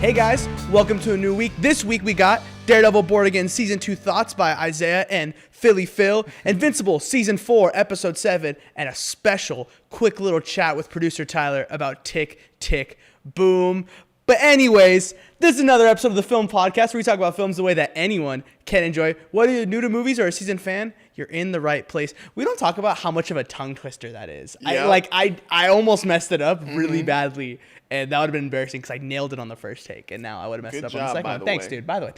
Hey guys, welcome to a new week. This week we got Daredevil Born Again Season 2 Thoughts by Isaiah and Phil, Invincible Season 4 Episode 7, and a special quick little chat with producer Tyler about Tick, Tick, Boom. But anyways, this is another episode of the Film Podcast where we talk about films the way that anyone can enjoy. Whether you're new to movies or a seasoned fan, you're in the right place. We don't talk about how much of a tongue twister that is. Yep. I almost messed it up really badly. And that would have been embarrassing because I nailed it on the first take, and now I would have messed it up on the second one. Thanks, dude. By the way,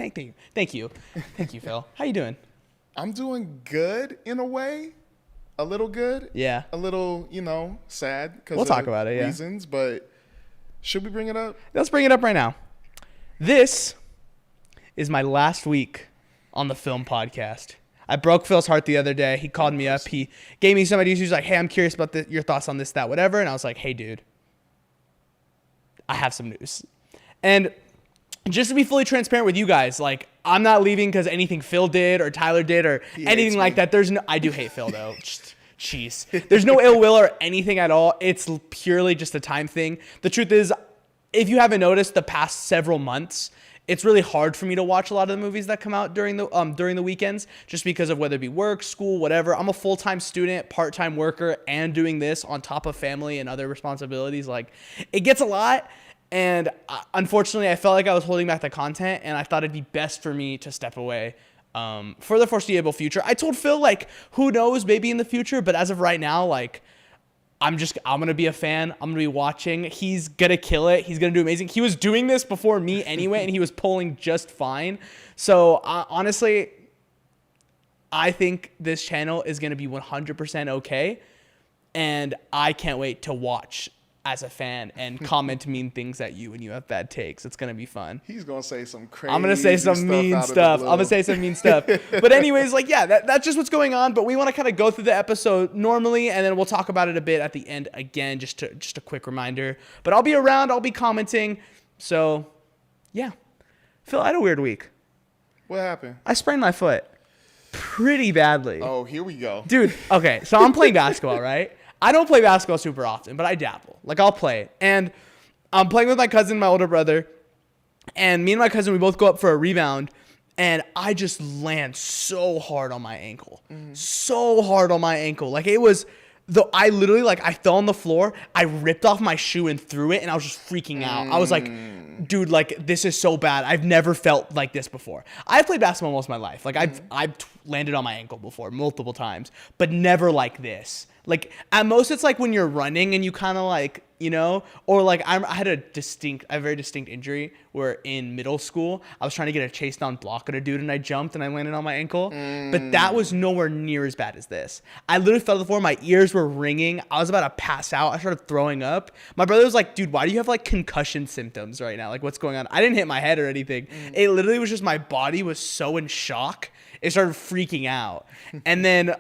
thank you, Phil. How you doing? I'm doing good in a way, a little good. Yeah. A little, sad because we'll talk about it. Yeah. Reasons, but should we bring it up? Let's bring it up right now. This is my last week on the Film Podcast. I broke Phil's heart the other day. He called me up. He gave me some ideas. He was like, "Hey, I'm curious about your thoughts on this, that, whatever." And I was like, "Hey, dude, I have some news." And just to be fully transparent with you guys, like, I'm not leaving because anything Phil did or Tyler did or anything like that. I do hate Phil though. Jeez. There's no ill will or anything at all. It's purely just a time thing. The truth is, if you haven't noticed the past several months, it's really hard for me to watch a lot of the movies that come out during the weekends, just because of whether it be work, school, whatever. I'm a full-time student, part-time worker, and doing this on top of family and other responsibilities. Like, it gets a lot, and unfortunately, I felt like I was holding back the content, and I thought it'd be best for me to step away for the foreseeable future. I told Phil, like, who knows, maybe in the future, but as of right now, like, I'm going to be a fan. I'm going to be watching. He's going to kill it. He's going to do amazing. He was doing this before me anyway, and he was pulling just fine. So, honestly, I think this channel is going to be 100% okay, and I can't wait to watch as a fan and comment mean things at you when you have bad takes. It's going to be fun. He's going to say some crazy I'm going to say some mean stuff. I'm going to say some mean stuff. But anyways, like, yeah, that's just what's going on. But we want to kind of go through the episode normally, and then we'll talk about it a bit at the end again, just a quick reminder. But I'll be around. I'll be commenting. So, yeah. Phil, I had a weird week. What happened? I sprained my foot pretty badly. Oh, here we go. Dude, okay. So I'm playing basketball, right? I don't play basketball super often, but I dabble. Like, I'll play. And I'm playing with my cousin, my older brother. And me and my cousin, we both go up for a rebound. And I just land so hard on my ankle. So hard on my ankle. Like, it was... I literally, like, I fell on the floor. I ripped off my shoe and threw it. And I was just freaking out. I was like, dude, like, this is so bad. I've never felt like this before. I've played basketball most of my life. Like, I've landed on my ankle before multiple times. But never like this. Like, at most, it's like when you're running and you kind of like, or like I had a very distinct injury where in middle school, I was trying to get a chase down block at a dude and I jumped and I landed on my ankle. But that was nowhere near as bad as this. I literally fell to the floor. My ears were ringing. I was about to pass out. I started throwing up. My brother was like, dude, why do you have like concussion symptoms right now? Like, what's going on? I didn't hit my head or anything. It literally was just my body was so in shock. It started freaking out. And then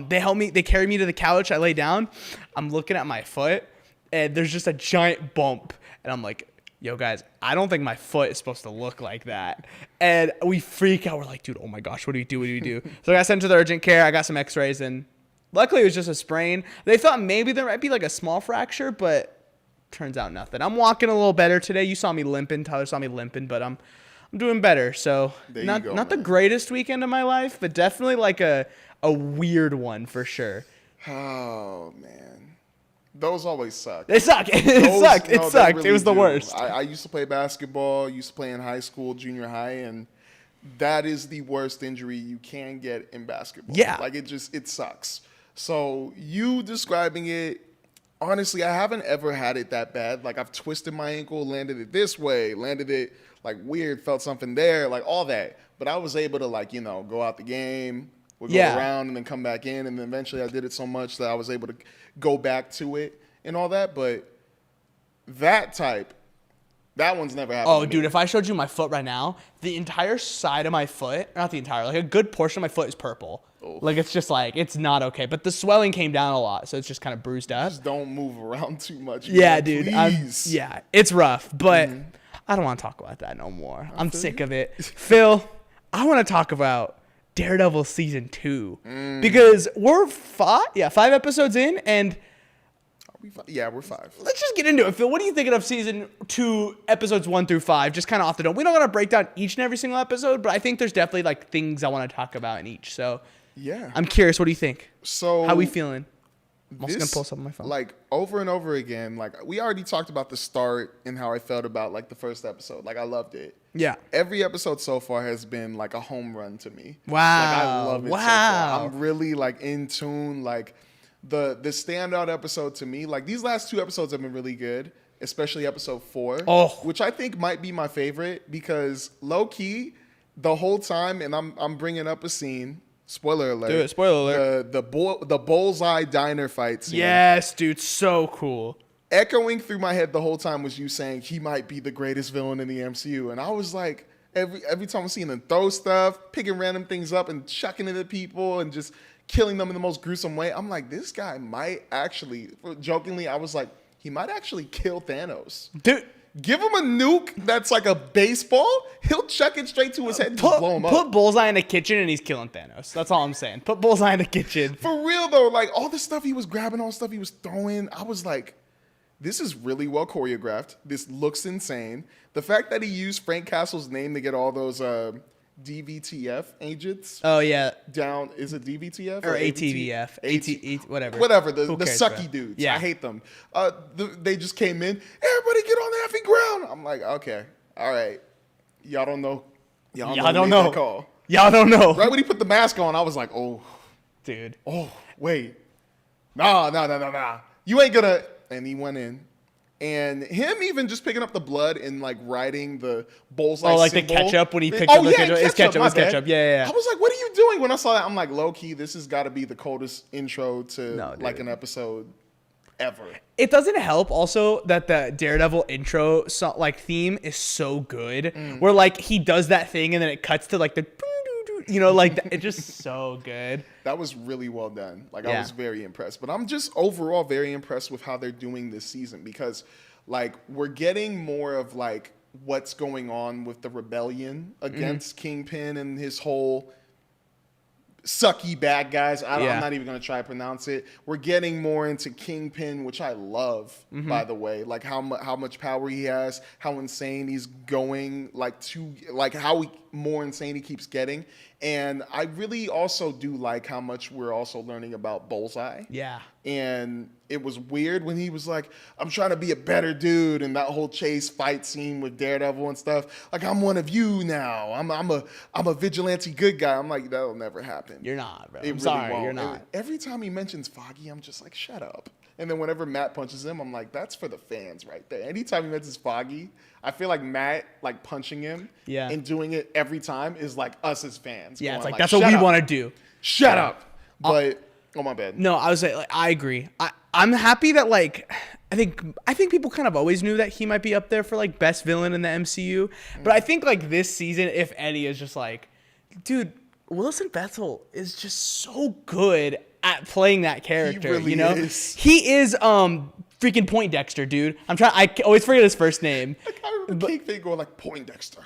they carried me to the couch. I lay down. I'm looking at my foot, and there's just a giant bump. And I'm like, yo, guys, I don't think my foot is supposed to look like that. And we freak out. We're like, dude, oh my gosh, what do we do? So I got sent to the urgent care. I got some x-rays, and luckily it was just a sprain. They thought maybe there might be like a small fracture, but turns out nothing. I'm walking a little better today. You saw me limping. Tyler saw me limping, but I'm doing better. So not the greatest weekend of my life, but definitely like a weird one for sure. Oh, man. Those always suck. They suck. It sucked. Really it was the worst. I used to play basketball. Used to play in high school, junior high, and that is the worst injury you can get in basketball. Yeah. Like, it sucks. So you describing it, honestly, I haven't ever had it that bad. Like, I've twisted my ankle, landed it this way, landed it like weird, felt something there, like all that. But I was able to, like, go out the game, go around and then come back in. And then eventually I did it so much that I was able to go back to it and all that. But that one's never happened. Oh, dude, if I showed you my foot right now, the entire side of my foot, not the entire, like a good portion of my foot is purple. Oof. Like, it's just like, it's not okay. But the swelling came down a lot, so it's just kind of bruised up. Just don't move around too much. Yeah, man, dude. Please. Yeah, it's rough, but I don't want to talk about that no more. I'm sick of it. Phil, I want to talk about Daredevil Season 2 because we're 5 episodes in, and We're 5. Let's just get into it. Phil, what are you thinking of season 2, episodes 1 through 5? Just kind of off the dome. We don't got to break down each and every single episode, but I think there's definitely like things I want to talk about in each. So yeah, I'm curious. What do you think? So how we feeling? I'm also gonna pull something on my phone. Like over and over again, like we already talked about the start and how I felt about like the first episode. Like I loved it. Yeah. Every episode so far has been like a home run to me. Wow. Like I love it so far. I'm really like in tune. Like the standout episode to me, like these last 2 episodes have been really good, especially episode 4, which I think might be my favorite because low key the whole time, and I'm bringing up a scene. Spoiler alert. Do it. Spoiler alert. The bullseye diner fight scene. Yes, dude. So cool. Echoing through my head the whole time was you saying he might be the greatest villain in the MCU. And I was like, every time I'm seeing him throw stuff, picking random things up and chucking it at people and just killing them in the most gruesome way, I'm like, this guy might actually, jokingly, I was like, he might actually kill Thanos. Dude. Give him a nuke that's like a baseball. He'll chuck it straight to his head and just blow him up. Put Bullseye in a kitchen and he's killing Thanos. That's all I'm saying. Put Bullseye in a kitchen. For real, though, like all the stuff he was grabbing, all the stuff he was throwing, I was like, this is really well choreographed. This looks insane. The fact that he used Frank Castle's name to get all those DVTF agents. Oh, yeah. Down, is it DVTF? Or ATVF. Whatever. Whatever, the cares, sucky bro? dudes. Yeah. I hate them. They just came in, everybody get on the effing ground. I'm like, okay, all right. Y'all don't know. Y'all don't know. That call. Y'all don't know. Right when he put the mask on, I was like, oh. Dude. Oh, wait. Nah. You ain't gonna. And he went in. And him even just picking up the blood and like writing the bullseye like symbol. the ketchup when he picked up the ketchup. It's ketchup. Yeah. I was like, what are you doing? When I saw that, I'm like, low key, this has got to be the coldest intro to like an episode ever. It doesn't help also that the Daredevil intro theme is so good. Where like he does that thing and then it cuts to like the like it's just so good. That was really well done. Like I was very impressed. But I'm just overall very impressed with how they're doing this season because like we're getting more of like what's going on with the rebellion against Kingpin and his whole sucky bad guys. I'm not even going to try to pronounce it. We're getting more into Kingpin, which I love, by the way. Like how much power he has, how insane he's going, how more insane he keeps getting. And I really also do like how much we're also learning about Bullseye. Yeah. And it was weird when he was like, I'm trying to be a better dude, and that whole chase fight scene with Daredevil and stuff. Like, I'm one of you now. I'm a vigilante good guy. I'm like, that'll never happen. You're not, bro. I'm sorry, you're not. Every time he mentions Foggy, I'm just like, shut up. And then whenever Matt punches him, I'm like, that's for the fans right there. Anytime he mentions Foggy, I feel like Matt like punching him and doing it every time is like us as fans. Yeah, it's like that's what we want to do. Shut up. But oh my bad. No, I was like I agree. I'm happy that like I think people kind of always knew that he might be up there for like best villain in the MCU. But I think like this season, if any, is just like, dude, Wilson Bethel is just so good at playing that character. He really is. He is freaking Poindexter, dude. I always forget his first name. I remember Kingpin going like Poindexter.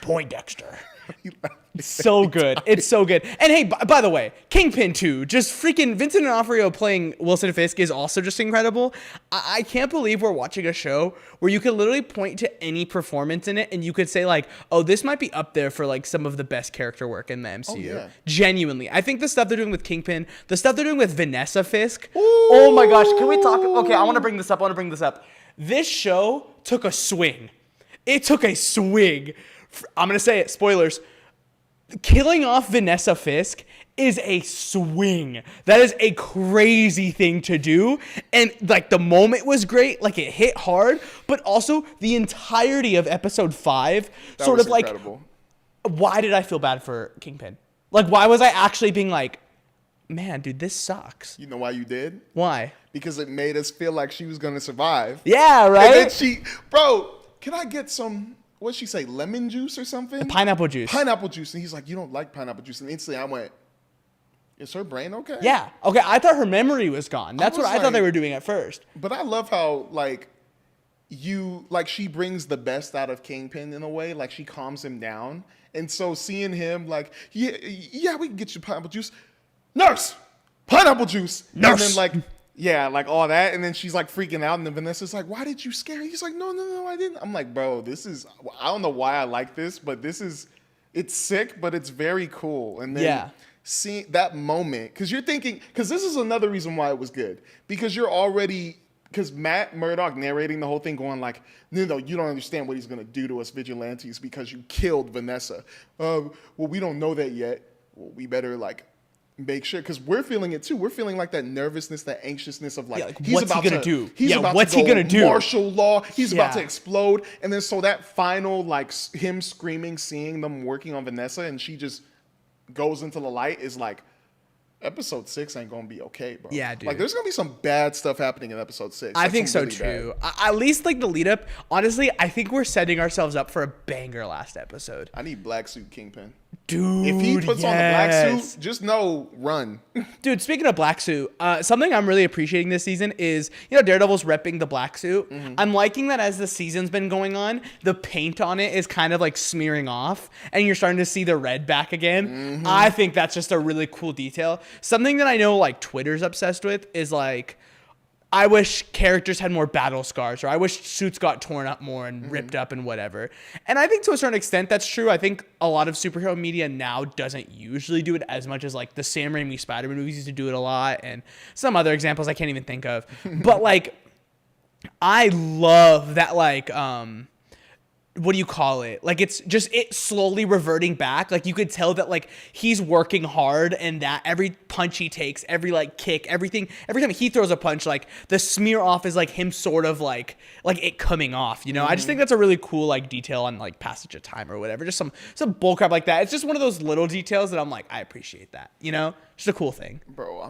It's so good. It's so good. And hey, by the way, Kingpin 2, just freaking Vincent D'Onofrio playing Wilson Fisk is also just incredible. I can't believe we're watching a show where you could literally point to any performance in it and you could say like, oh, this might be up there for like some of the best character work in the MCU. Oh, yeah. Genuinely. I think the stuff they're doing with Kingpin, the stuff they're doing with Vanessa Fisk. Ooh. Oh my gosh. Can we talk? Okay, I want to bring this up. This show took a swing. It took a swing. I'm going to say it. Spoilers. Killing off Vanessa Fisk is a swing. That is a crazy thing to do. And like the moment was great, like it hit hard, but also the entirety of episode 5 that sort was of like, incredible. Why did I feel bad for Kingpin? Like, why was I actually being like, man, dude, this sucks? You know why you did? Why? Because it made us feel like she was going to survive. Yeah, right? And then bro, can I get some... What'd she say? Lemon juice or something? Pineapple juice. Pineapple juice. And he's like, you don't like pineapple juice. And instantly I went, is her brain okay? Yeah. Okay. I thought her memory was gone. That's what I thought they were doing at first. But I love how, like, she brings the best out of Kingpin in a way. Like, she calms him down. And so seeing him, like, yeah, we can get you pineapple juice. Nurse! Pineapple juice! Nurse! And then, like, Yeah, like all that, and then she's like freaking out, and then Vanessa's like, "Why did you scare her?" He's like, "No, I didn't." I'm like, "Bro, this is I don't know why I like this, but it's sick, but it's very cool." And then seeing that moment, because you're thinking, because this is another reason why it was good, because because Matt Murdock narrating the whole thing, going like, "No, you don't understand what he's gonna do to us vigilantes because you killed Vanessa." Well, we don't know that yet. Well, we better like make sure, because we're feeling it too. We're feeling like that nervousness, that anxiousness of like, what's he gonna do? What's he gonna do? Martial law. He's about to explode. And then so that final like him screaming, seeing them working on Vanessa, and she just goes into the light is like, episode 6 ain't gonna be okay, bro. Yeah, dude. Like there's gonna be some bad stuff happening in episode 6. I think so too. At least like the lead up. Honestly, I think we're setting ourselves up for a banger last episode. I need Black Suit Kingpin. Dude, if he puts on the black suit, just know, run. Dude, speaking of black suit, something I'm really appreciating this season is, Daredevil's repping the black suit. Mm-hmm. I'm liking that as the season's been going on, the paint on it is kind of like smearing off, and you're starting to see the red back again. Mm-hmm. I think that's just a really cool detail. Something that I know like Twitter's obsessed with is like, I wish characters had more battle scars, or I wish suits got torn up more and ripped up and whatever. And I think to a certain extent that's true. I think a lot of superhero media now doesn't usually do it as much as like the Sam Raimi Spider-Man movies used to do it a lot, and some other examples I can't even think of. But like, I love that like what do you call it? Like it's just it slowly reverting back. Like you could tell that like he's working hard, and that every punch he takes, every like kick, everything, every time he throws a punch, like the smear off is like him sort of like it coming off, you know? I just think that's a really cool like detail on like passage of time or whatever. Just some bullcrap like that. It's just one of those little details that I'm like, I appreciate that, you know? Just a cool thing. Bro,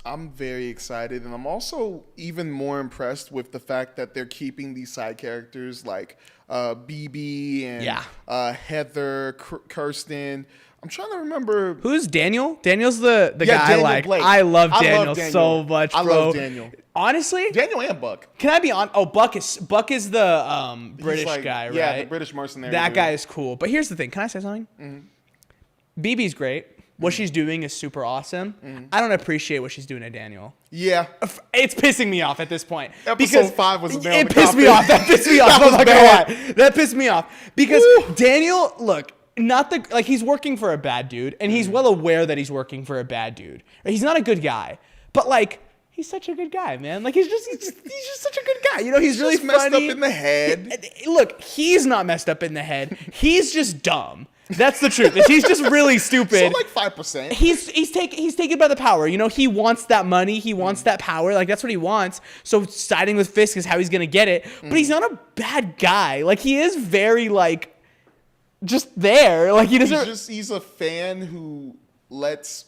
I'm very excited, and I'm also even more impressed with the fact that they're keeping these side characters like BB and Heather, Kirsten. I'm trying to remember. Who's Daniel? Daniel's the guy Daniel I like. Blake. I love Daniel so much, bro. I love Daniel. Honestly, Daniel and Buck. Can I be on? Oh, Buck is the British guy, right? Yeah, the British mercenary. That guy is cool. But here's the thing. Can I say something? Mm-hmm. BB's great. What she's doing is super awesome. I don't appreciate what she's doing to Daniel. Yeah. It's pissing me off at this point. Episode 5 was a nail in the pissed me off. That pissed me off. I'm not gonna lie. That pissed me off. Because Daniel, look, he's working for a bad dude, and he's well aware that he's working for a bad dude. He's not a good guy. But like, he's such a good guy, man. Like he's just such a good guy. You know, he's really funny. Messed up in the head. Look, he's not messed up in the head. He's just dumb. That's the truth. He's just really stupid. So like 5%. He's taken by the power. You know, he wants that money. He wants that power. Like that's what he wants. So siding with Fisk is how he's gonna get it. But he's not a bad guy. Like he is very like just there. Like he doesn't. He's a fan who lets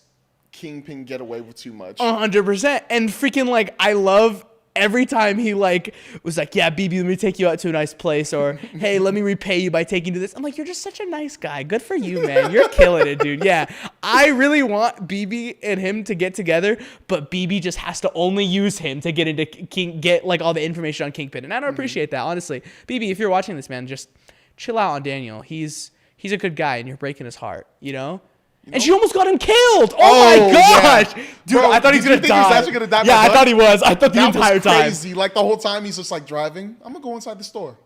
Kingpin get away with too much. 100%. And freaking like I love. Every time he like was like, yeah, BB, let me take you out to a nice place, or hey, let me repay you by taking you to this. I'm like, you're just such a nice guy. Good for you, man. You're killing it, dude. Yeah, I really want BB and him to get together, but BB just has to only use him to get into get like all the information on Kingpin, and I don't appreciate that, honestly. BB, if you're watching this, man, just chill out on Daniel. He's a good guy, and you're breaking his heart, you know. And she almost got him killed. Oh my gosh. Yeah. Dude, bro, I thought he was going to die. He was actually going to die. Yeah, I thought he was. I thought the entire time. Crazy. Like the whole time he's just like driving. I'm going to go inside the store.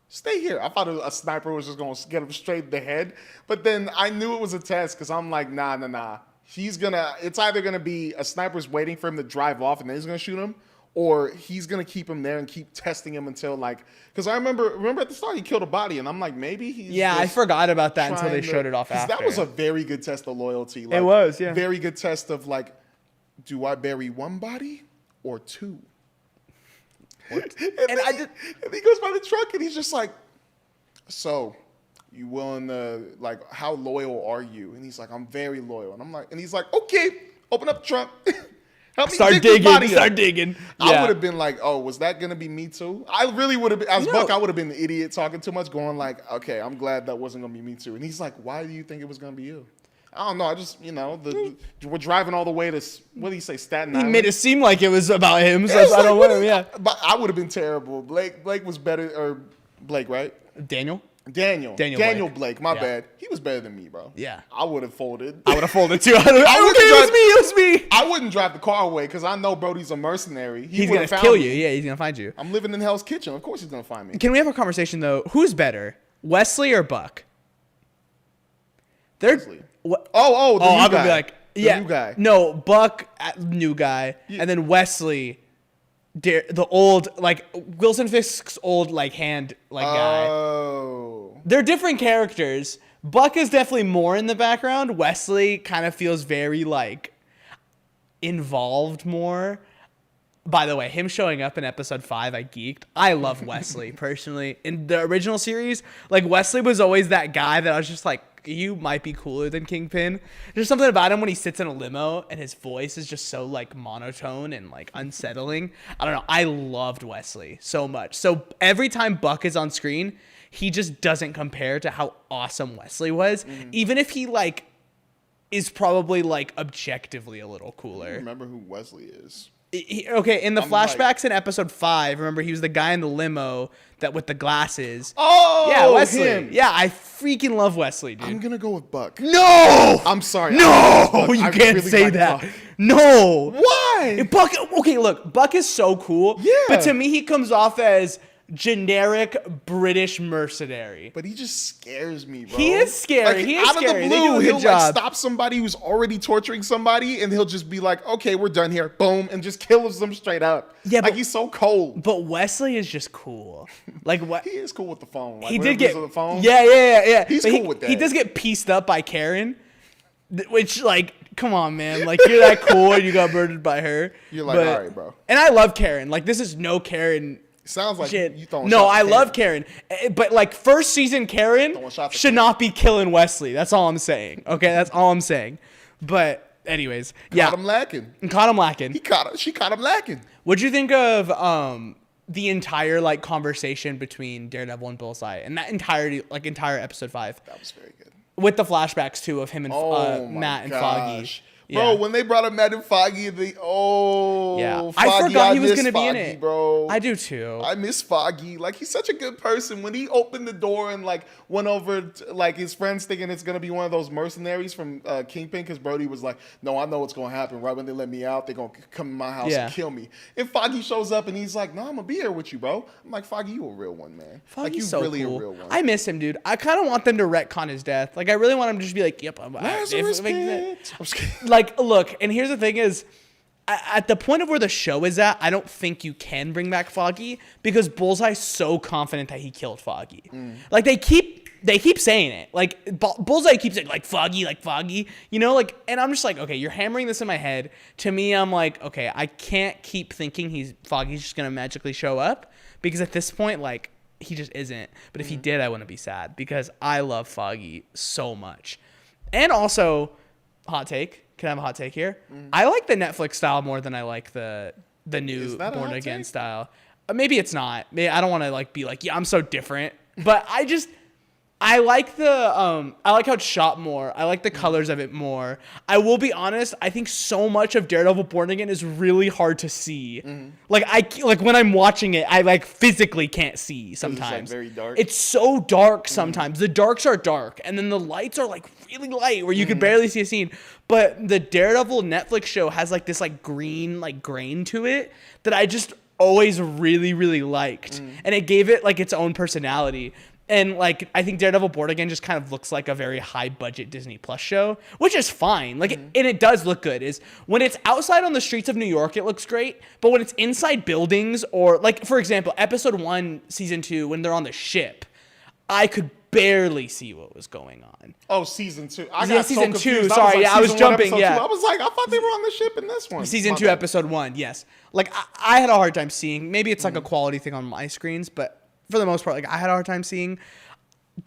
Stay here. I thought a sniper was just going to get him straight in the head. But then I knew it was a test because I'm like, nah. It's either going to be a sniper's waiting for him to drive off and then he's going to shoot him, or he's going to keep him there and keep testing him until like, because I remember at the start he killed a body and I'm like, maybe he's I forgot about that until they showed it off after. That was a very good test of loyalty. Like, it was, yeah. Very good test of like, do I bury one body or two? and he goes by the truck and he's just like, so you willing to, like, how loyal are you? And he's like, I'm very loyal. And I'm like, and he's like, okay, open up the trunk. Help me start digging. Yeah. I would have been like, oh, was that going to be me too? I really would have been, as Buck, I would have been the idiot talking too much, going like, okay, I'm glad that wasn't going to be me too. And he's like, why do you think it was going to be you? I don't know. I just, we're driving all the way to, what do you say, Staten Island? He made it seem like it was about him, so I don't want him, yeah. But I would have been terrible. Blake was better, or Blake, right? Daniel? Daniel Blake. My Yeah. bad. He was better than me, bro. Yeah. I would have folded. I would have folded too. It was me. I wouldn't drive the car away because I know Brody's a mercenary. He's going to kill you. Yeah, he's going to find you. I'm living in Hell's Kitchen. Of course he's going to find me. Can we have a conversation, though? Who's better, Wesley or Buck? They're Wesley. the I'm I'm gonna gonna be like, yeah, new guy. No, Buck, new guy, and then Wesley, the old, like Wilson Fisk's old, like hand, like guy. Oh. They're different characters. Buck is definitely more in the background. Wesley kind of feels very like involved more. By the way, him showing up in episode 5, I geeked. I love Wesley personally. In the original series, like Wesley was always that guy that I was just like, you might be cooler than Kingpin. There's something about him when he sits in a limo and his voice is just so like monotone and like unsettling. I don't know. I loved Wesley so much. So every time Buck is on screen, he just doesn't compare to how awesome Wesley was. Even if he like is probably like objectively a little I cooler. remember who Wesley is. Okay, in the flashbacks in episode 5, remember he was the guy in the limo that with the glasses. Oh, yeah, Wesley. him. Yeah, I freaking love Wesley, dude. I'm gonna go with Buck. No, I'm sorry. no, you I can't really say like that. Buck. No, Why? Buck. Okay, look, Buck is so cool. Yeah. But to me, he comes off as generic British mercenary. But he just scares me, bro. He is scary. Like, He is out scary. of They the do blue, a good he'll job. like stop somebody who's already torturing somebody, and he'll just be like, "Okay, we're done here." Boom, and just kills them straight up. Yeah, like but- he's so cold. But Wesley is just cool. Like what? He is cool with the phone. Like, He whenever did get he's on the phone. Yeah. He's But cool with that. He does get pieced up by Karen, which like, come on, man, like you're that cool and you got murdered by her. You're like, all right, bro. And I love Karen. Like this is no Karen. Sounds like Shit. you throwing No, shots I at love Karen, but like first season Karen Throwing shots at should Karen. not be killing Wesley. That's all I'm saying. Okay, that's all I'm saying. But anyways, yeah, Caught him lacking. caught him lacking. She caught him lacking. What'd you think of the entire like conversation between Daredevil and Bullseye and that entire episode 5 That was very good. with the flashbacks too of him and Oh my Matt and gosh. Foggy? Bro, Yeah. when they brought up Matt and Foggy, Yeah. Foggy, I forgot he was miss gonna be in Foggy, it. bro. I do too. I miss Foggy. Like, he's such a good person. When he opened the door and like went over to, like his friends thinking it's gonna be one of those mercenaries from Kingpin, because Brody was like, "No, I know what's gonna happen. Right when they let me out, they're gonna come to my house Yeah. and kill me." And Foggy shows up and he's like, "No, I'm gonna be here with you, bro." I'm like, "Foggy, you a real one, man. Like, Foggy's you so really cool. a real one." I miss him, dude. I kind of want them to retcon his death. Like, I really want him to just be like, "Yep, Lazarus Pit. I'm just kidding. Like, look, and here's the thing is, at the point of where the show is at, I don't think you can bring back Foggy because Bullseye's so confident that he killed Foggy. Like, they keep saying it. Like, Bullseye keeps saying, like, Foggy, you know? Like, and I'm just like, okay, you're hammering this in my head. To me, I'm like, okay, I can't keep thinking Foggy's just going to magically show up because at this point, like, he just isn't. But if he did, I wouldn't be sad because I love Foggy so much. And also, hot take. Can I have a hot take here? I like the Netflix style more than I like the new Is that a Born hot Again take? style. Maybe it's not. Maybe I don't want to like be like, yeah, I'm so different. But I like I like how it's shot more. I like the colors of it more. I will be honest, I think so much of Daredevil Born Again is really hard to see. Like when I'm watching it, I like physically can't see sometimes. very dark? It's so dark sometimes. The darks are dark and then the lights are like really light where you can barely see a scene. But the Daredevil Netflix show has like this like green like grain to it that I just always really really liked. And it gave it like its own personality. And like I think Daredevil Born Again just kind of looks like a very high budget Disney Plus show, which is fine. Like and it does look good. Is when it's outside on the streets of New York, it looks great. But when it's inside buildings or like for example, episode 1, season 2, when they're on the ship, I could barely see what was going on. Oh, season 2. I Yeah, got season so 2, confused. sorry, yeah, I was season 1, jumping, episode yeah. 2. I was like, I thought they were on the ship in this one. Season My 2, bad. episode 1, yes. Like I had a hard time seeing. Maybe it's like a quality thing on my screens, but for the most part, like I had a hard time seeing.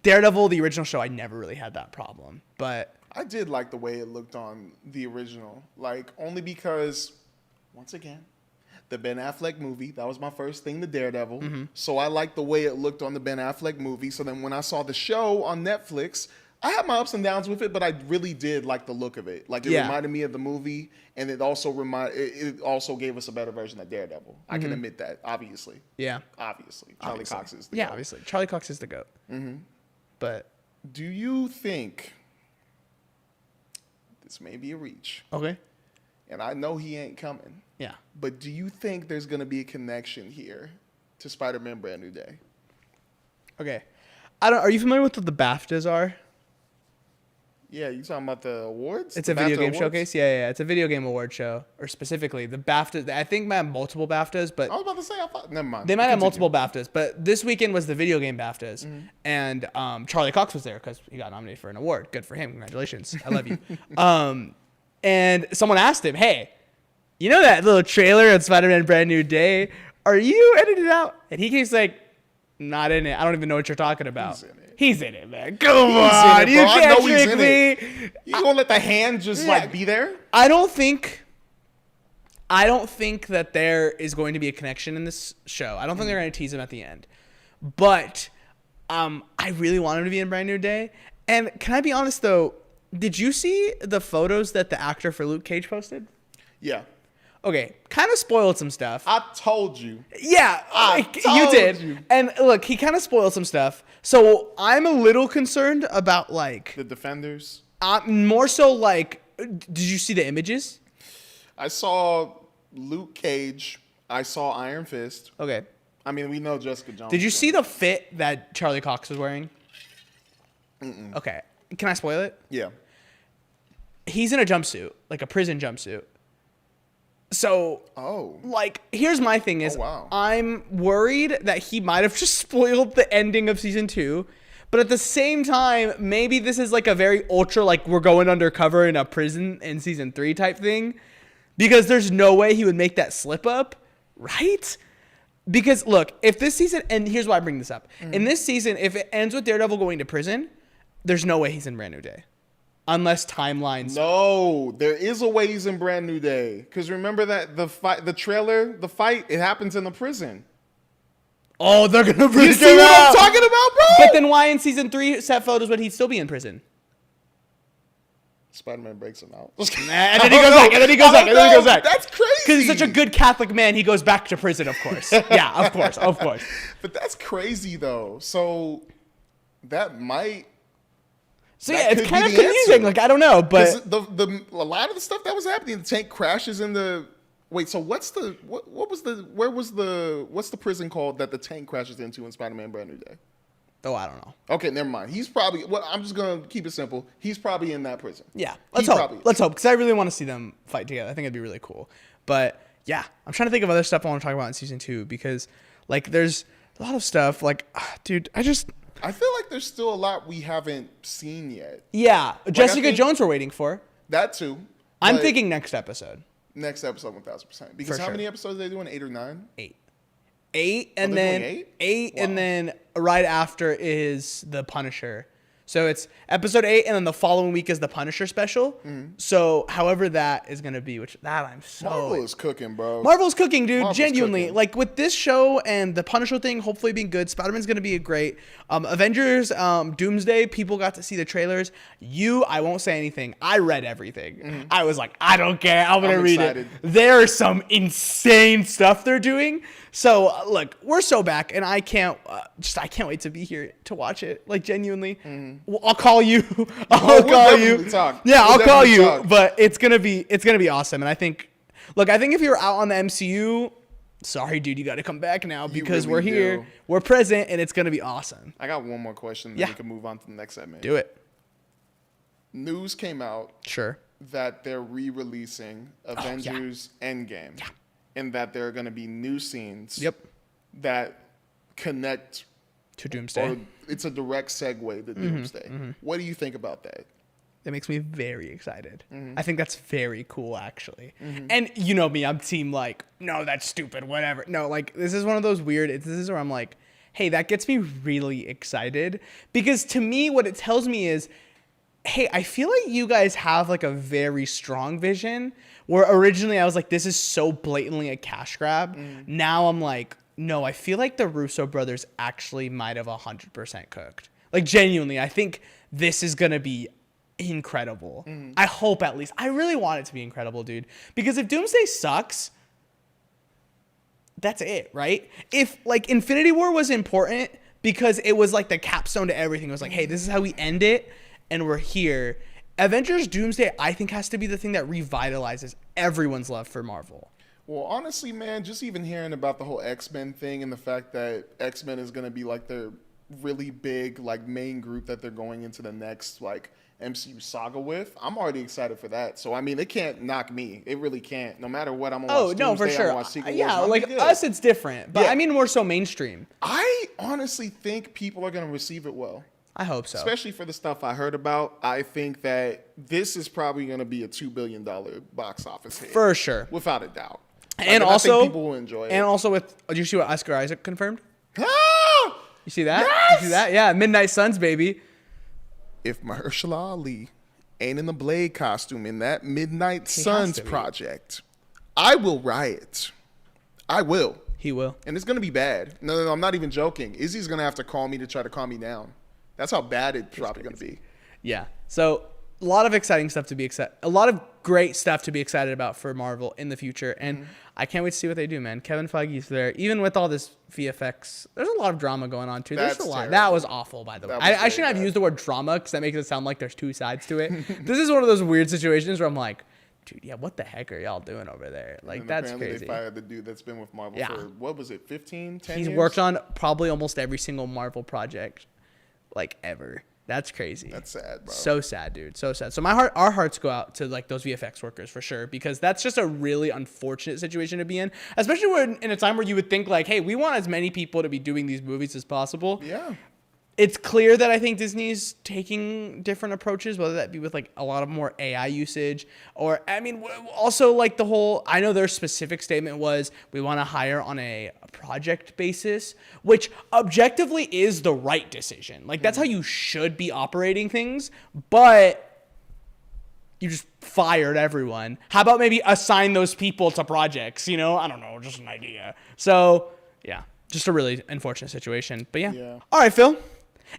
Daredevil, the original show, I never really had that problem. But I did like the way it looked on the original. Like, only because, once again, the Ben Affleck movie, that was my first thing to Daredevil. So I liked the way it looked on the Ben Affleck movie. So then when I saw the show on Netflix, I had my ups and downs with it, but I really did like the look of it. Like, it reminded me of the movie, and it also gave us a better version of Daredevil. I can admit that, obviously. yeah. Obviously. Charlie Cox is the Yeah, GOAT. obviously. Charlie Cox is the GOAT. But Do you think this may be a reach? okay. And I know he ain't coming. Yeah. But do you think there's going to be a connection here to Spider-Man Brand New Day? Okay. Are you familiar with what the BAFTAs are? Yeah, you talking about the awards? It's The a video BAFTA game awards? showcase. Yeah. It's a video game award show, or specifically the BAFTAs. I think they have multiple BAFTAs, but I was about to say, never mind. they might have Continue. multiple BAFTAs. But this weekend was the video game BAFTAs, and Charlie Cox was there because he got nominated for an award. Good for him. Congratulations. I love you. And someone asked him, "Hey, you know that little trailer of Spider-Man Brand New Day? Are you edited out?" And he keeps like, "Not in it. I don't even know what you're talking about." He's in it. He's in it, man. Come He's on, in it, you bro. I can't know he's trick in me. it. You gonna let the hand just like be there? I don't think that there is going to be a connection in this show. I don't think they're going to tease him at the end. But I really want him to be in Brand New Day. And can I be honest though? Did you see the photos that the actor for Luke Cage posted? Yeah. Okay, kind of spoiled some stuff. I told you. Yeah, I you told did. you. And look, he kind of spoiled some stuff. So I'm a little concerned about like The Defenders. more so like, did you see the images? I saw Luke Cage. I saw Iron Fist. Okay. I mean, we know Jessica Jones. Did you see the fit that Charlie Cox was wearing? Okay. Can I spoil it? Yeah. He's in a jumpsuit, like a prison jumpsuit. So, Oh. like, here's my thing is, Oh, wow. I'm worried that he might have just spoiled the ending of season 2. But at the same time, maybe this is like a very ultra, like we're going undercover in a prison in season 3 type thing. Because there's no way he would make that slip up, right? Because look, if this season, and here's why I bring this up. In this season, if it ends with Daredevil going to prison, there's no way he's in Brand New Day. Unless timelines. No, there is a way he's in Brand New Day. Because remember that the fight, the trailer, the fight, it happens in the prison. Oh, they're going to bring You see what I'm talking about, bro? But then why in season 3 set photos would he still be in prison? Spider-Man breaks him out. And then he goes back, and then he goes back, and then he goes back. That's crazy. Because he's such a good Catholic man, he goes back to prison, of course. Yeah, of course, of course. But that's crazy, though. So that might... So That yeah, it's could kind be of the confusing. answer. Like, I don't know, but... Because a lot of the stuff that was happening, the tank crashes in the... Wait, so what's the... what's the prison called that the tank crashes into in Spider-Man Brand New Day? Oh, I don't know. Okay, never mind. He's probably... Well, I'm just going to keep it simple. He's probably in that prison. Yeah, He let's hope. probably is. Let's hope, because I really want to see them fight together. I think it'd be really cool. But yeah, I'm trying to think of other stuff I want to talk about in season 2, because like there's a lot of stuff. Like, dude, I feel like there's still a lot we haven't seen yet. yeah, Jessica think- Jones we're waiting for. That too. I'm but thinking next episode. next episode 1000%. Because For how sure. many episodes are they doing? 8 or 9? 8, and they're then doing 8? 8, Wow. and then right after is the Punisher. So it's episode 8, and then the following week is the Punisher special. Mm-hmm. So however that is gonna be, which that I'm so Marvel is cooking, bro. Marvel's cooking, dude. Marvel's Genuinely, cooking. like with this show and the Punisher thing, hopefully being good. Spider-Man's gonna be a great. Avengers, Doomsday. People got to see the trailers. I won't say anything. I read everything. I was like, I don't care. I'm gonna I'm read excited. it. There's some insane stuff they're doing. So look, we're so back, and I can't wait to be here to watch it. Like genuinely, Well, I'll call you. I'll we'll call you. definitely talk. Yeah, We'll I'll call definitely you. talk. But it's gonna be awesome, and I think if you're out on the MCU, sorry, dude, you got to come back now because really we're here, do. we're present, and it's gonna be awesome. I got one more question, then Yeah. we can move on to the next segment. Do it. News came out Sure. that they're re-releasing Avengers Endgame. And that there are going to be new scenes Yep. that connect, To Doomsday. or it's a direct segue to Doomsday. What do you think about that? That makes me very excited. I think that's very cool, actually. And you know me, I'm team like, no, that's stupid, whatever. No, like, this is one of those weird, this is where I'm like, hey, that gets me really excited. Because to me, what it tells me is, hey, I feel like you guys have like a very strong vision, where originally I was like, this is so blatantly a cash grab. Now I'm like, no, I feel like the Russo brothers actually might have 100% cooked. Like, genuinely, I think this is going to be incredible. I hope, at least. I really want it to be incredible, dude. Because if Doomsday sucks, that's it, right? If, like, Infinity War was important because it was like the capstone to everything. It was like, hey, this is how we end it, and we're here. Avengers Doomsday, I think, has to be the thing that revitalizes everyone's love for Marvel. Well, honestly, man, just even hearing about the whole X-Men thing and the fact that X-Men is going to be like their really big like main group that they're going into the next like MCU saga with, I'm already excited for that. So I mean, it can't knock me. It really can't. No matter what, I'm gonna watch. No, for sure. Watch Secret Yeah, Wars, like us, it's different. But I mean, more so mainstream. I honestly think people are gonna receive it well. I hope so. Especially for the stuff I heard about. I think that this is probably gonna be a $2 billion box office hit For sure, without a doubt. And like, also, I think people will enjoy it. And also, did you see what Oscar Isaac confirmed? Ah! You see that? Yes! You see that? Yeah, Midnight Suns, baby. If Mahershala Ali ain't in the Blade costume in that Midnight Suns project, I will riot. I will. He will. And it's going to be bad. No, I'm not even joking. Izzy's going to have to call me to try to calm me down. That's how bad it's probably going to be. Yeah. So a lot of exciting stuff to be excited. A lot of great stuff to be excited about for Marvel in the future. And I can't wait to see what they do, man. Kevin Feige's there. Even with all this VFX, there's a lot of drama going on too. There's a lot. Terrible. That was awful, by the way. I shouldn't have used the word drama because that makes it sound like there's two sides to it. This is one of those weird situations where I'm like, dude, yeah, what the heck are y'all doing over there? Like, that's crazy. They fired the dude that's been with Marvel for, what was it, 15, 10 years? He's worked on probably almost every single Marvel project, like, ever. That's crazy. That's sad, bro. So sad, dude. So sad. So our hearts go out to like those VFX workers for sure, because that's just a really unfortunate situation to be in, especially when in a time where you would think like, hey, we want as many people to be doing these movies as possible. Yeah. It's clear that I think Disney's taking different approaches, whether that be with like a lot of more AI usage or, I mean, also like the whole, I know their specific statement was we want to hire on a project basis, which objectively is the right decision. Like that's how you should be operating things, but you just fired everyone. How about maybe assign those people to projects, you know? I don't know, just an idea. So yeah, just a really unfortunate situation, but yeah. All right, Phil.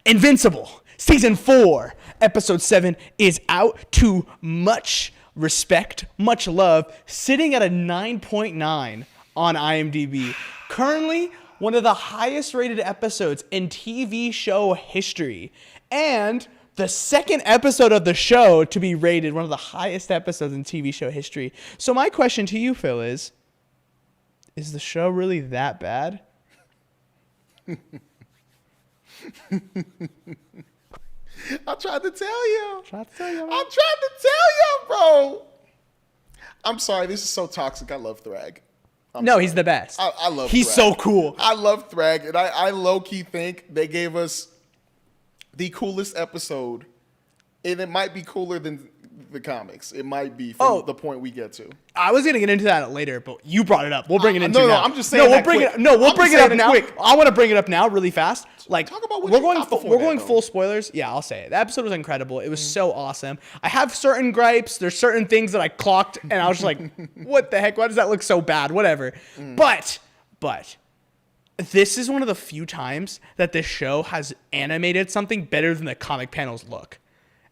Invincible season 4 episode 7 is out to much respect, much love, sitting at a 9.9 on IMDb. Currently one of the highest rated episodes in TV show history, and the second episode of the show to be rated one of the highest episodes in TV show history. So my question to you, Phil, is the show really that bad? I tried to tell you. I tried to tell you, bro. I'm sorry. This is so toxic. I love Thrag. He's the best. I love He's Thrag. so cool. I love Thrag. And I low-key think they gave us the coolest episode. And it might be cooler than the comics. It might be from the point we get to. I was gonna get into that later, but you brought it up. We'll bring it into now. I'm just saying. We'll bring it up now. Quick. I want to bring it up now, really fast. Like, talk about what we're going full spoilers. Yeah, I'll say it. The episode was incredible. It was so awesome. I have certain gripes. There's certain things that I clocked, and I was just like, "What the heck? Why does that look so bad?" Whatever. But this is one of the few times that this show has animated something better than the comic panels look,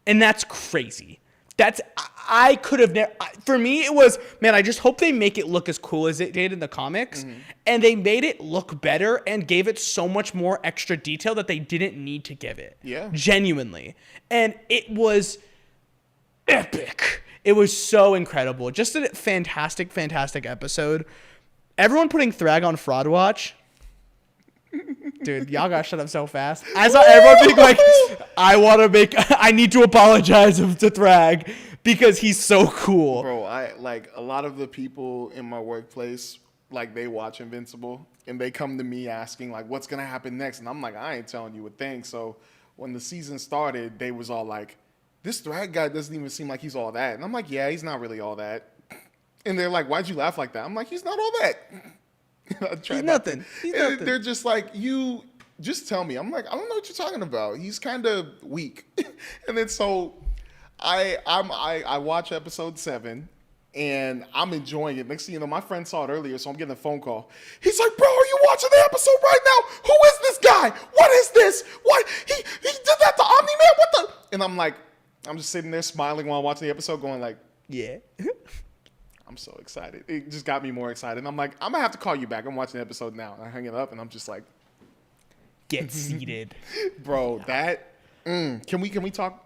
and that's crazy. I could have never, for me, it was, man, I just hope they make it look as cool as it did in the comics. And they made it look better and gave it so much more extra detail that they didn't need to give it. Yeah. Genuinely. And it was epic. It was so incredible. Just a fantastic, fantastic episode. Everyone putting Thrag on Fraud Watch. Dude, y'all gotta shut up so fast. I saw everyone being like, I need to apologize to Thrag because he's so cool. Bro, a lot of the people in my workplace, like, they watch Invincible and they come to me asking, like, what's gonna happen next? And I'm like, I ain't telling you a thing. So when the season started, they was all like, this Thrag guy doesn't even seem like he's all that. And I'm like, yeah, he's not really all that. And they're like, why'd you laugh like that? I'm like, he's not all that. He's nothing. They're just like, you just tell me. I'm like, I don't know what you're talking about. He's kind of weak. And then so I watch episode 7 and I'm enjoying it. Next thing you know, my friend saw it earlier, so I'm getting a phone call. He's like, bro, are you watching the episode right now? Who is this guy? What is this? What? He did that to Omni-Man? What the? And I'm like, I'm just sitting there smiling while watching the episode going like, yeah. I'm so excited. It just got me more excited. And I'm like, I'm going to have to call you back. I'm watching the episode now. And I hang it up and I'm just like, get seated. Bro, that can we talk?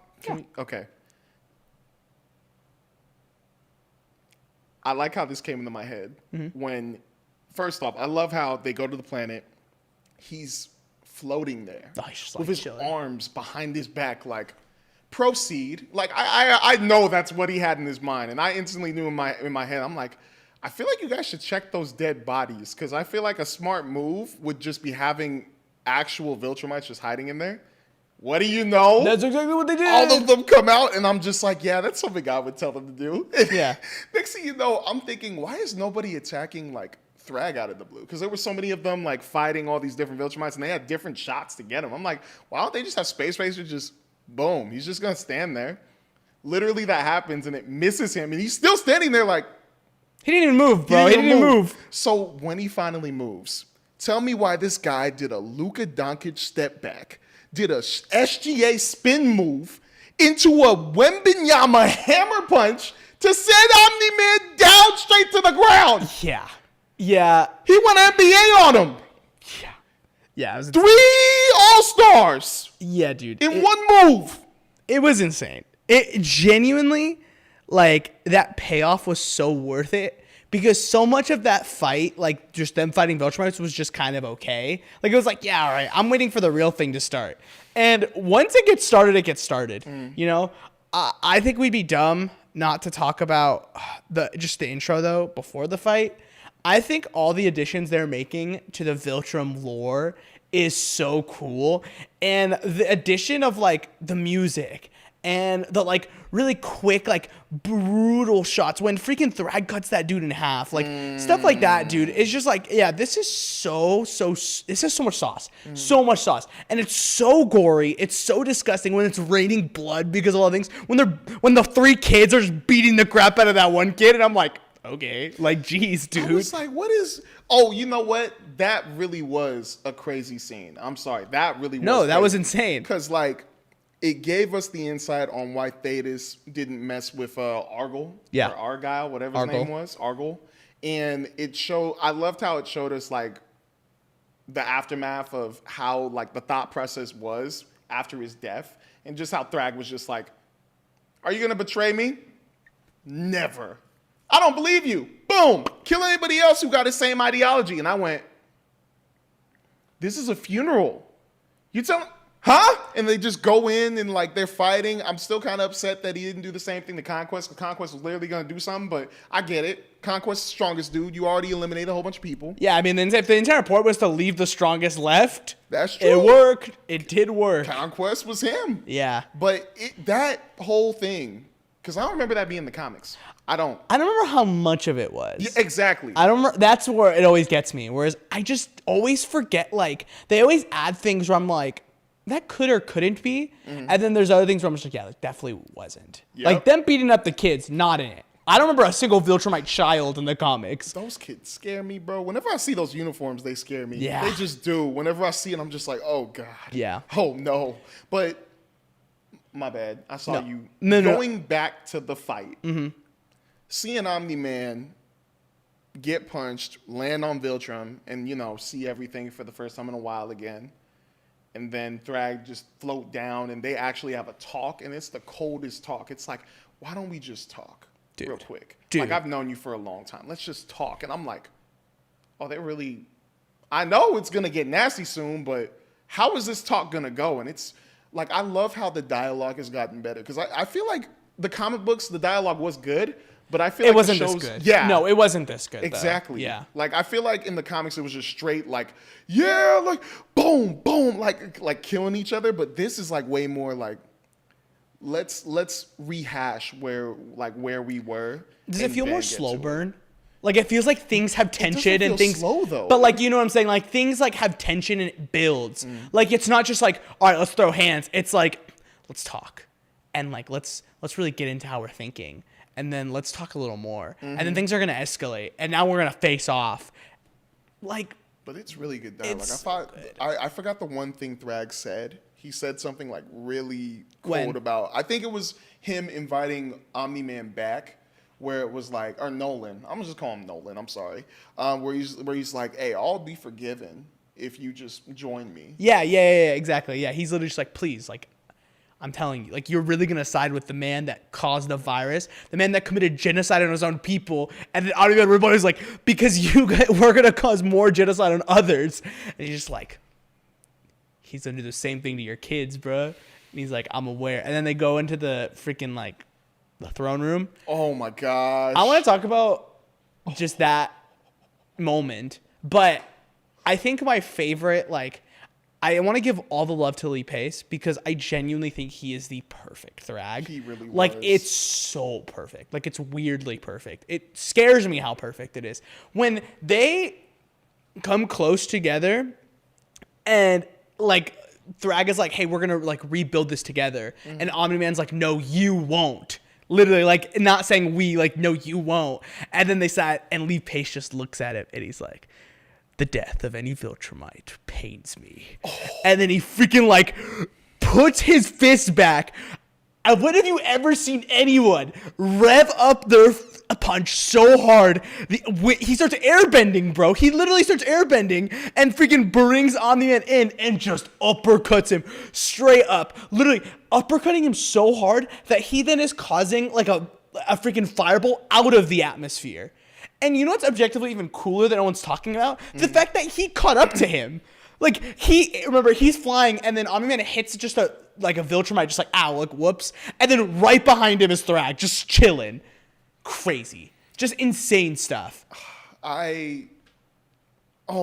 Okay. I like how this came into my head when, first off, I love how they go to the planet. He's floating there He's just, with like, his chilling. arms behind his back, like, proceed. Like, I know that's what he had in his mind, and I instantly knew in my head, I'm like, I feel like you guys should check those dead bodies, because I feel like a smart move would just be having actual Viltrumites just hiding in there. What do you know? That's exactly what they did. All of them come out, and I'm just like, yeah, that's something I would tell them to do. Yeah. Next thing you know, I'm thinking, why is nobody attacking, like, Thrag out of the blue? Because there were so many of them, like, fighting all these different Viltrumites, and they had different shots to get him. I'm like, why don't they just have Space Racer just, boom, he's just going to stand there. Literally, that happens, and it misses him, and he's still standing there like... He didn't even move, bro. He didn't even move. So when he finally moves, tell me why this guy did a Luka Doncic step back, did a SGA spin move into a Wembenyama hammer punch to send Omni-Man down straight to the ground. Yeah. Yeah. He went NBA on him. Yeah. Yeah. It was 3 All-Stars yeah, dude. in one move. It was insane. It genuinely, like, that payoff was so worth it because so much of that fight, like, just them fighting Viltrumites was just kind of okay. Like, it was like, yeah, all right, I'm waiting for the real thing to start. And once it gets started, it gets started. You know, I think we'd be dumb not to talk about the intro, though, before the fight. I think all the additions they're making to the Viltrum lore is so cool. And the addition of, like, the music and the, like, really quick, like, brutal shots when freaking Thrag cuts that dude in half, like, stuff like that, dude. It's just like, yeah, this is this is so much sauce. So much sauce. And it's so gory. It's so disgusting when it's raining blood because of all the things. When the 3 kids are just beating the crap out of that one kid, and I'm like, okay, like, geez, dude. I was like, what is... Oh, you know what? That really was a crazy scene. I'm sorry. That really was No, that crazy. was insane. Because, like, it gave us the insight on why Thetis didn't mess with Argyle. Yeah. Or Argyle, whatever his name was. Argyle. And it showed... I loved how it showed us, like, the aftermath of how, like, the thought process was after his death. And just how Thrag was just like, are you going to betray me? Never. I don't believe you. Boom. Kill anybody else who got the same ideology. And I went, this is a funeral. You tell me, huh? And they just go in and, like, they're fighting. I'm still kind of upset that he didn't do the same thing to Conquest, because Conquest was literally going to do something, but I get it. Conquest's the strongest dude. You already eliminated a whole bunch of people. Yeah, I mean, if the entire point was to leave the strongest left, That's true. it worked. It did work. Conquest was him. Yeah. But that whole thing, because I don't remember that being in the comics. I don't remember how much of it was. Yeah, exactly. I don't remember. That's where it always gets me. Whereas I just always forget, like, they always add things where I'm like, that could or couldn't be. And then there's other things where I'm just like, yeah, that definitely wasn't. Yep. Like, them beating up the kids, not in it. I don't remember a single Viltrumite child in the comics. Those kids scare me, bro. Whenever I see those uniforms, they scare me. Yeah. They just do. Whenever I see it, I'm just like, oh, God. Yeah. Oh, no. But, my bad. I saw you No. going back to the fight. Seeing Omni-Man get punched, land on Viltrum, and, you know, see everything for the first time in a while again. And then Thrag just float down, and they actually have a talk, and it's the coldest talk. It's like, why don't we just talk real quick? Like, I've known you for a long time. Let's just talk. And I'm like, oh, they really... I know it's going to get nasty soon, but how is this talk going to go? And it's like, I love how the dialogue has gotten better. Because I feel like the comic books, the dialogue was good, but I feel like It wasn't the shows, this good. Yeah. No, it wasn't this good, Exactly. though. Yeah. Like, I feel like in the comics, it was just straight, like, yeah, like, boom, boom, like killing each other. But this is, like, way more, like, let's rehash where we were. Does it feel more slow burn? Like, it feels like things have tension feel and things slow, though. But, like, you know what I'm saying? Like, things, like, have tension and it builds. Like, it's not just like, all right, let's throw hands. It's like, let's talk. And, like, let's really get into how we're thinking. And then let's talk a little more. And then things are going to escalate. And now we're going to face off. Like, But it's really good dialogue. I forgot the one thing Thrag said. He said something, like, really cold about... I think it was him inviting Omni-Man back, where it was like... Or Nolan. I'm just calling him Nolan. I'm sorry. Where he's like, hey, I'll be forgiven if you just join me. Yeah, exactly. Yeah, he's literally just like, please, like, I'm telling you, like, you're really going to side with the man that caused the virus, the man that committed genocide on his own people, and then Omni-Man is like, because we're going to cause more genocide on others. And he's just like, he's going to do the same thing to your kids, bro. And he's like, I'm aware. And then they go into the freaking, like, the throne room. Oh, my gosh. I want to talk about just that moment, but I think my favorite, like, I want to give all the love to Lee Pace because I genuinely think he is the perfect Thrag. He really was. Like, it's so perfect. Like, it's weirdly perfect. It scares me how perfect it is. When they come close together and, like, Thrag is like, hey, we're going to, like, rebuild this together. Mm-hmm. And Omni-Man's like, no, you won't. Literally, like, not saying we, like, no, you won't. And then they sat, and Lee Pace just looks at it, and he's like, the death of any Viltrumite pains me. Oh. And then he freaking, like, puts his fist back. When have you ever seen anyone rev up their punch so hard? He starts airbending, bro. He literally starts airbending and freaking brings Omni-Man in and just uppercuts him straight up. Literally uppercutting him so hard that he then is causing, like, a freaking fireball out of the atmosphere. And you know what's objectively even cooler that no one's talking about? The fact that he caught up to him. Like, remember, he's flying, and then Omni-Man hits just a Viltrumite, just like, ow, like, whoops. And then right behind him is Thrag, just chilling. Crazy. Just insane stuff. Oh,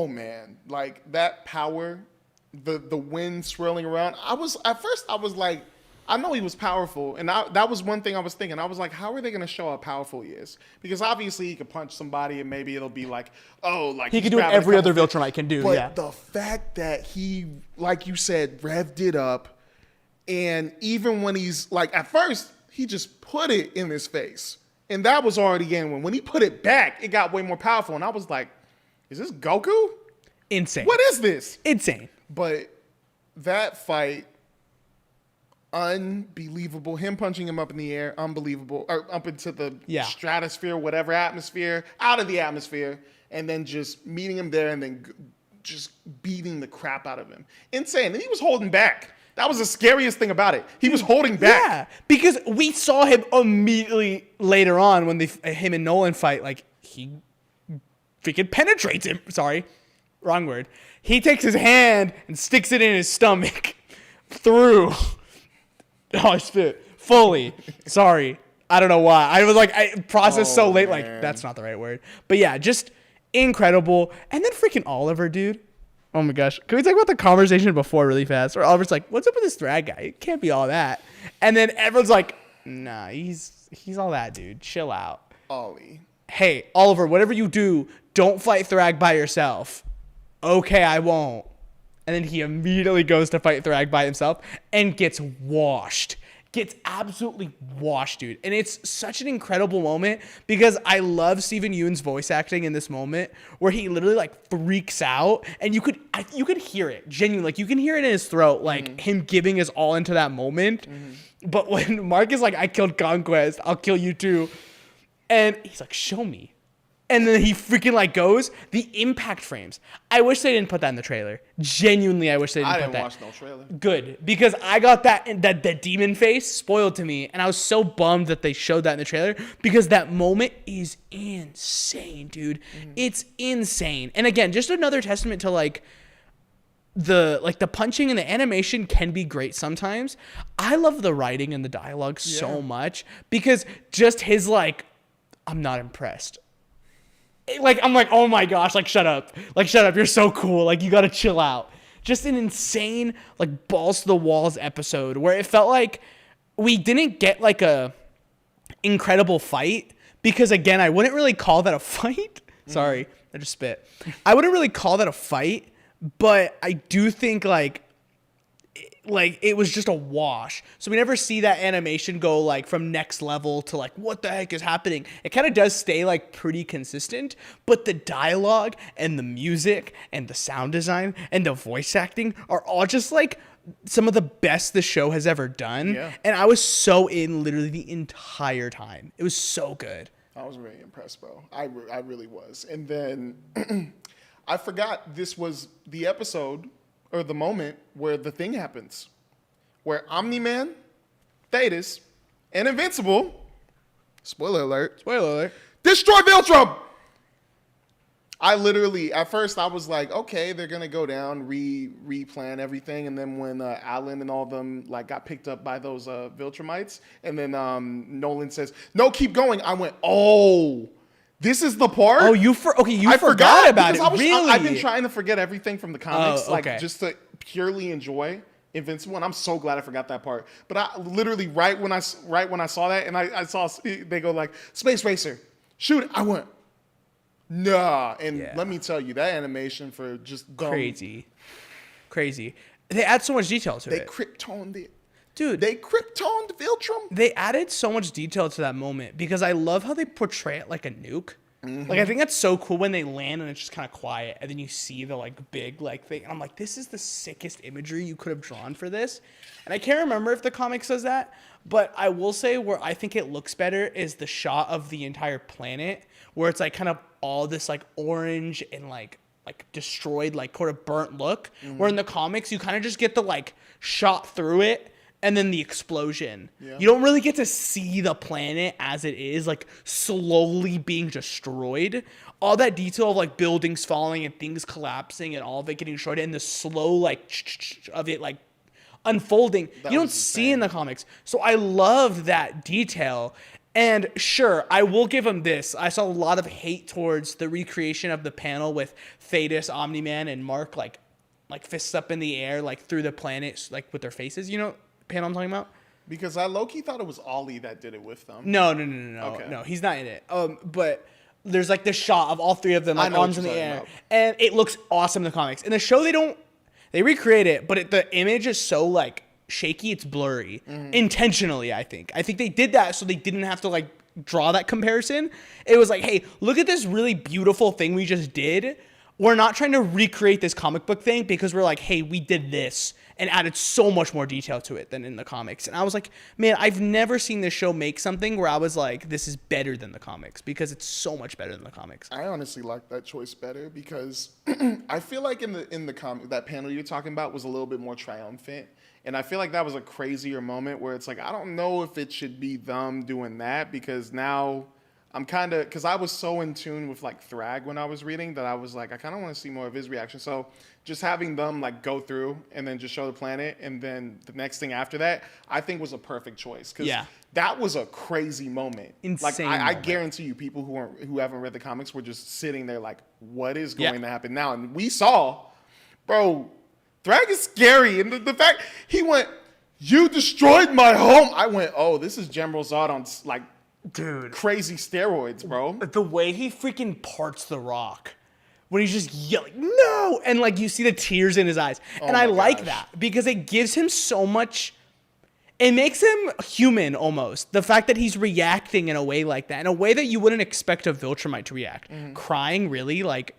man. Like, that power, the wind swirling around. At first, I was like, I know he was powerful, and that was one thing I was thinking. I was like, how are they going to show how powerful he is? Because obviously he could punch somebody, and maybe it'll be like, oh, like he can do what every other Viltrumite can do. But the fact that he, like you said, revved it up, and even when he's like, at first he just put it in his face, and that was already in. When he put it back, it got way more powerful, and I was like, is this Goku? Insane. What is this? Insane. But that fight. Unbelievable. Him punching him up in the air, unbelievable. Or up into the stratosphere, whatever atmosphere, out of the atmosphere, and then just meeting him there and then just beating the crap out of him. Insane. And he was holding back. That was the scariest thing about it. He was holding back. Yeah, because we saw him immediately later on when him and Nolan fight. Like, he freaking penetrates him. Sorry, wrong word. He takes his hand and sticks it in his stomach through. Oh, I spit fully. Sorry. I don't know why. I was like, I processed so late. Man. Like, that's not the right word. But yeah, just incredible. And then freaking Oliver, dude. Oh my gosh. Can we talk about the conversation before really fast? Where Oliver's like, what's up with this Thrag guy? It can't be all that. And then everyone's like, nah, he's all that, dude. Chill out. Ollie. Hey, Oliver, whatever you do, don't fight Thrag by yourself. Okay, I won't. And then he immediately goes to fight Thrag by himself and gets washed. Gets absolutely washed, dude. And it's such an incredible moment because I love Steven Yeun's voice acting in this moment where he literally, like, freaks out. And you could hear it, genuinely. Like, you can hear it in his throat, like, him giving his all into that moment. But when Mark is like, I killed Conquest, I'll kill you too. And he's like, show me. And then he freaking, like, goes. The impact frames. I wish they didn't put that in the trailer. Genuinely, I wish they didn't put that. I didn't watch no trailer. Good. Because I got that demon face spoiled to me. And I was so bummed that they showed that in the trailer. Because that moment is insane, dude. It's insane. And again, just another testament to, like, the punching and the animation can be great sometimes. I love the writing and the dialogue so much. Because just his, like, I'm not impressed. Like, I'm like, oh my gosh, like, shut up. Like, shut up. You're so cool. Like, you got to chill out. Just an insane, like, balls to the walls episode where it felt like we didn't get, like, a incredible fight because, again, I wouldn't really call that a fight. Sorry, I just spit. I wouldn't really call that a fight, but I do think, like, it was just a wash. So we never see that animation go, like, from next level to, like, what the heck is happening? It kind of does stay, like, pretty consistent, but the dialogue and the music and the sound design and the voice acting are all just, like, some of the best the show has ever done. Yeah. And I was so in literally the entire time. It was so good. I was really impressed, bro. I really was. And then I forgot this was the episode or the moment where the thing happens. Where Omni-Man, Thetis, and Invincible, spoiler alert, destroy Viltrum! I literally, at first I was like, okay, they're going to go down, replan everything. And then when Alan and all of them like got picked up by those Viltrumites, and then Nolan says, no, keep going. I went, oh, this is the part? Oh, you forgot about it, really? I've been trying to forget everything from the comics, okay. like just to purely enjoy Invincible, and I'm so glad I forgot that part. But I literally, right when I saw that, and I saw they go like, Space Racer, shoot it. I went, nah. And let me tell you, that animation for just dumb. Crazy. They add so much detail to it. They Kryptoned it. Dude. They Kryptoned Viltrum. They added so much detail to that moment because I love how they portray it like a nuke. Like, I think that's so cool when they land and it's just kind of quiet and then you see the like big like thing. And I'm like, this is the sickest imagery you could have drawn for this. And I can't remember if the comic says that, but I will say where I think it looks better is the shot of the entire planet where it's like kind of all this like orange and like destroyed, like sort of burnt look. Where in the comics you kind of just get the like shot through it and then the explosion. Yeah. You don't really get to see the planet as it is, like slowly being destroyed. All that detail of like buildings falling and things collapsing and all of it getting destroyed and the slow like of it like unfolding, you don't see in the comics. So I love that detail. And sure, I will give him this. I saw a lot of hate towards the recreation of the panel with Thetis, Omni-Man, and Mark like fists up in the air, like through the planet, like with their faces. You know, panel I'm talking about? Because I low-key thought it was Ollie that did it with them. No. Okay. No, he's not in it. But there's like this shot of all three of them like arms in the air. And it looks awesome in the comics. In the show they recreate it, but the image is so like shaky, it's blurry. Intentionally, I think. I think they did that so they didn't have to like draw that comparison. It was like, hey, look at this really beautiful thing we just did. We're not trying to recreate this comic book thing because we're like, hey, we did this and added so much more detail to it than in the comics. And I was like, man, I've never seen this show make something where I was like, this is better than the comics because it's so much better than the comics. I honestly like that choice better because I feel like in the comic, that panel you're talking about was a little bit more triumphant. And I feel like that was a crazier moment where it's like, I don't know if it should be them doing that because now I'm kind of, because I was so in tune with like Thrag when I was reading that I was like, I kind of want to see more of his reaction. So just having them like go through and then just show the planet and then the next thing after that, I think was a perfect choice because that was a crazy moment. Insane. Like I guarantee you, people who haven't read the comics were just sitting there like, what is going to happen now? And we saw, bro, Thrag is scary, and the fact he went, you destroyed my home. I went, oh, this is General Zod on like. Dude, crazy steroids, bro. The way he freaking parts the rock when he's just yelling, no! And like you see the tears in his eyes. And I like that because it gives him so much. It makes him human almost. The fact that he's reacting in a way like that, in a way that you wouldn't expect a Viltrumite to react. Crying, really? Like,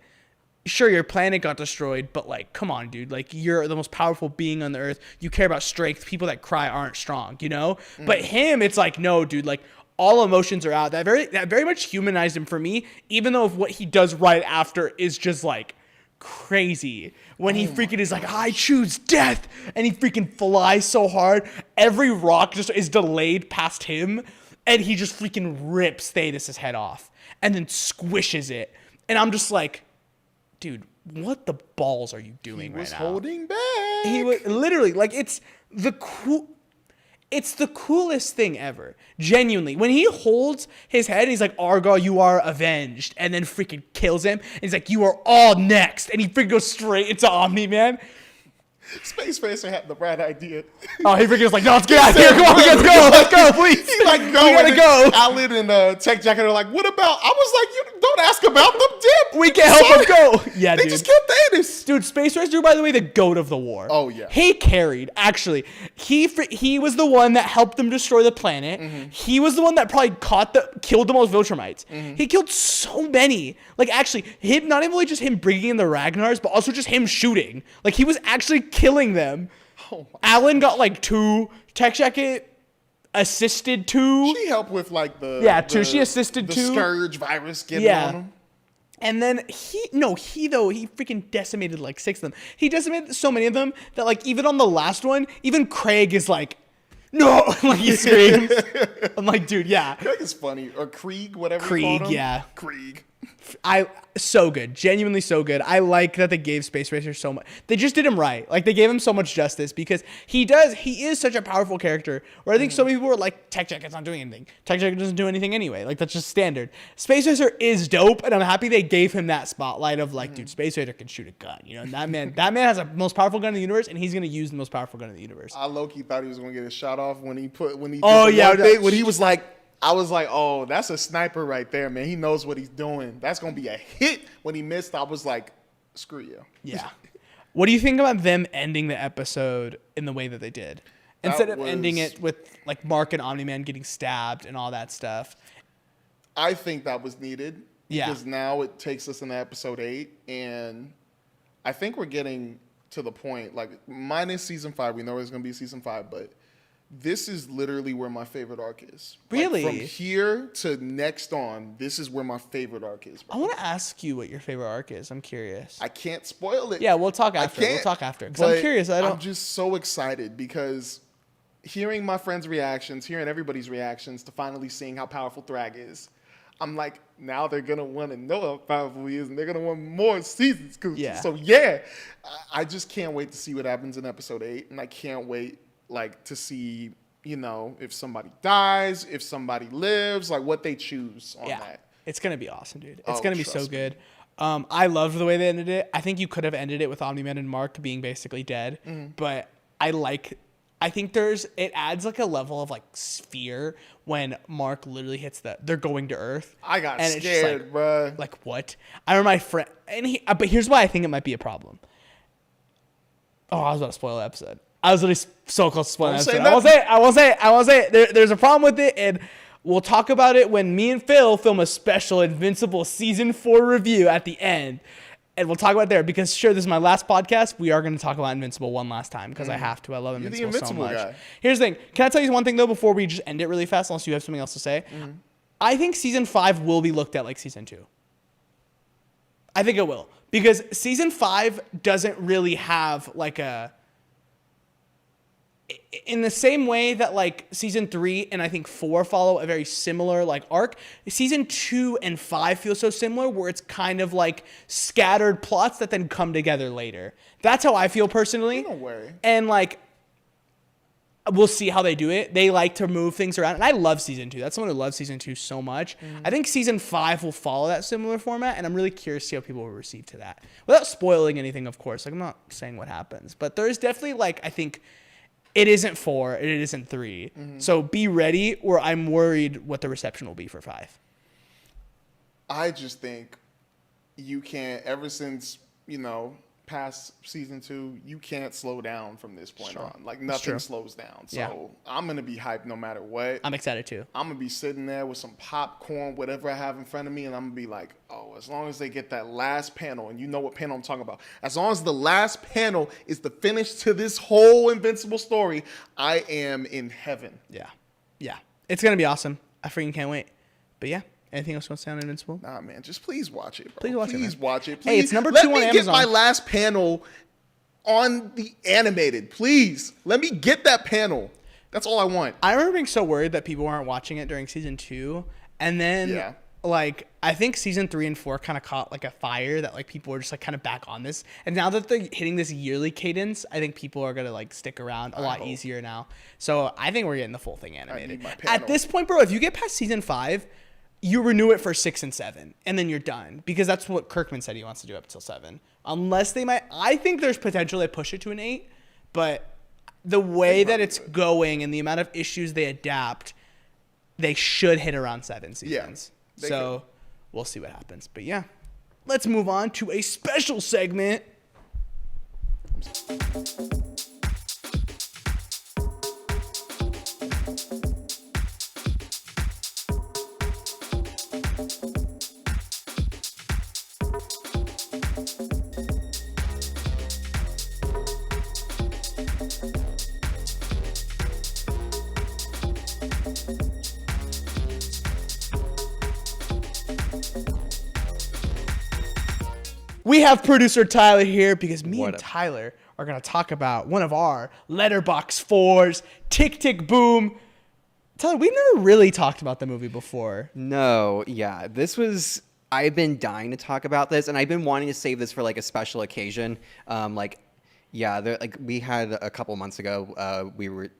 sure, your planet got destroyed, but like, come on, dude. Like, you're the most powerful being on the earth. You care about strength. People that cry aren't strong, you know? But him, it's like, no, dude, like, all emotions are out. That very much humanized him for me, even though what he does right after is just like crazy. When he freaking is like, I choose death, and he freaking flies so hard, every rock just is delayed past him, and he just freaking rips Thetis' head off and then squishes it. And I'm just like, dude, what the balls are you doing right now? He was holding back. He was literally like, it's the coolest thing ever. Genuinely. When he holds his head, he's like, Argo, you are avenged. And then freaking kills him. And he's like, you are all next. And he freaking goes straight into Omni-Man. Space Racer had the right idea. Oh, he freaking was like, no, let's get out of here. Come on, let's go, please. He's like, we gotta go. Alan and Tech Jacket are like, what about? I was like, you don't ask about them, Dip. We can't help him go. Yeah, they dude. just killed Thetis. Dude, Space Racer, by the way, the goat of the war. Oh, yeah. He carried, actually. He was the one that helped them destroy the planet. He was the one that probably killed the most Viltrumites. He killed so many. Like, actually, him, not even just him bringing in the Ragnars, but also just him shooting. Like, he was actually killing them. Oh Alan got like 2. Tech Jacket assisted 2. She helped with like the she assisted the 2. Scourge virus getting on him. And then he freaking decimated like 6 of them. He decimated so many of them that like even on the last one, even Craig is like, no, like he screams. I'm like, dude, yeah. Craig is funny. Or Krieg, whatever Krieg, you call him. yeah. Krieg. So good. Genuinely so good. I like that they gave Space Racer so much. They just did him right. Like they gave him so much justice because he is such a powerful character where I think so many people were like, Tech Jacket's not doing anything. Tech Jacket doesn't do anything anyway. Like that's just standard. Space Racer is dope and I'm happy they gave him that spotlight of like, dude, Space Racer can shoot a gun. You know, and that man has the most powerful gun in the universe and he's going to use the most powerful gun in the universe. I low-key thought he was going to get his shot off when he when he was like, I was like, oh, that's a sniper right there, man. He knows what he's doing. That's going to be a hit. When he missed, I was like, screw you. Yeah. What do you think about them ending the episode in the way that they did? Instead of ending it with like Mark and Omni-Man getting stabbed and all that stuff. I think that was needed. Yeah. Because now it takes us into episode 8. And I think we're getting to the point, like minus season 5. We know there's going to be season 5, but this is literally where my favorite arc is. Really? Like from here to next on, this is where my favorite arc is. I want to ask you what your favorite arc is. I'm curious. I can't spoil it. Yeah, we'll talk after. Because I'm curious. I'm just so excited because hearing my friends' reactions, hearing everybody's reactions to finally seeing how powerful Thrag is, I'm like, now they're going to want to know how powerful he is and they're going to want more seasons. So, I just can't wait to see what happens in episode 8. And I can't wait like to see, you know, if somebody dies, if somebody lives, like what they choose on that. It's going to be awesome, dude. It's going to be so good. I loved the way they ended it. I think you could have ended it with Omni-Man and Mark being basically dead, but I think it adds like a level of like fear when Mark literally hits they're going to Earth. I got scared, bro. Like what? I remember my friend, but here's why I think it might be a problem. Oh, I was about to spoil the episode. I was literally so close to spoiling the episode. I won't say it. There's a problem with it, and we'll talk about it when me and Phil film a special Invincible Season 4 review at the end. And we'll talk about it there because, sure, this is my last podcast. We are going to talk about Invincible one last time because I have to. I love Invincible so much. Guy. Here's the thing. Can I tell you one thing, though, before we just end it really fast, unless you have something else to say? I think Season 5 will be looked at like Season 2. I think it will. Because Season 5 doesn't really have like in the same way that like season 3 and I think 4 follow a very similar like arc, season 2 and 5 feel so similar where it's kind of like scattered plots that then come together later. That's how I feel personally. Don't worry. And like, we'll see how they do it. They like to move things around. And I love season 2. That's someone who loves season 2 so much. I think season 5 will follow that similar format. And I'm really curious to see how people will receive to that. Without spoiling anything, of course. Like I'm not saying what happens. But there's definitely like, I think, it isn't 4, and it isn't 3. So be ready, or I'm worried what the reception will be for 5. I just think you can't, ever since, you know, past season 2, you can't slow down from this point on. Like nothing slows down. So I'm going to be hyped no matter what. I'm excited too. I'm going to be sitting there with some popcorn, whatever I have in front of me, and I'm going to be like, oh, as long as they get that last panel, and you know what panel I'm talking about. As long as the last panel is the finish to this whole Invincible story, I am in heaven. Yeah. Yeah. It's going to be awesome. I freaking can't wait. But yeah. Anything else you want to say on Invincible? Nah, man. Just please watch it, bro. Please watch it. Please. Hey, it's number 2 on Amazon. Let me get my last panel on the animated. Please. Let me get that panel. That's all I want. I remember being so worried that people weren't watching it during season 2. And then, like, I think season 3 and 4 kind of caught, like, a fire that, like, people were just, like, kind of back on this. And now that they're hitting this yearly cadence, I think people are going to, like, stick around a lot easier now. So I think we're getting the full thing animated. At this point, bro, if you get past season 5... you renew it for 6 and 7, and then you're done. Because that's what Kirkman said he wants to do up until 7. Unless they might... I think there's potential they push it to an 8, but the way that it's going and the amount of issues they adapt, they should hit around 7 seasons. Yeah, so we'll see what happens. But yeah, let's move on to a special segment. we have producer Tyler here because me What and up? Tyler are going to talk about one of our Letterboxd 4s, Tick Tick Boom. Tyler, we've never really talked about the movie before. No, yeah. I've been dying to talk about this, and I've been wanting to save this for like a special occasion. We had a couple months ago, we were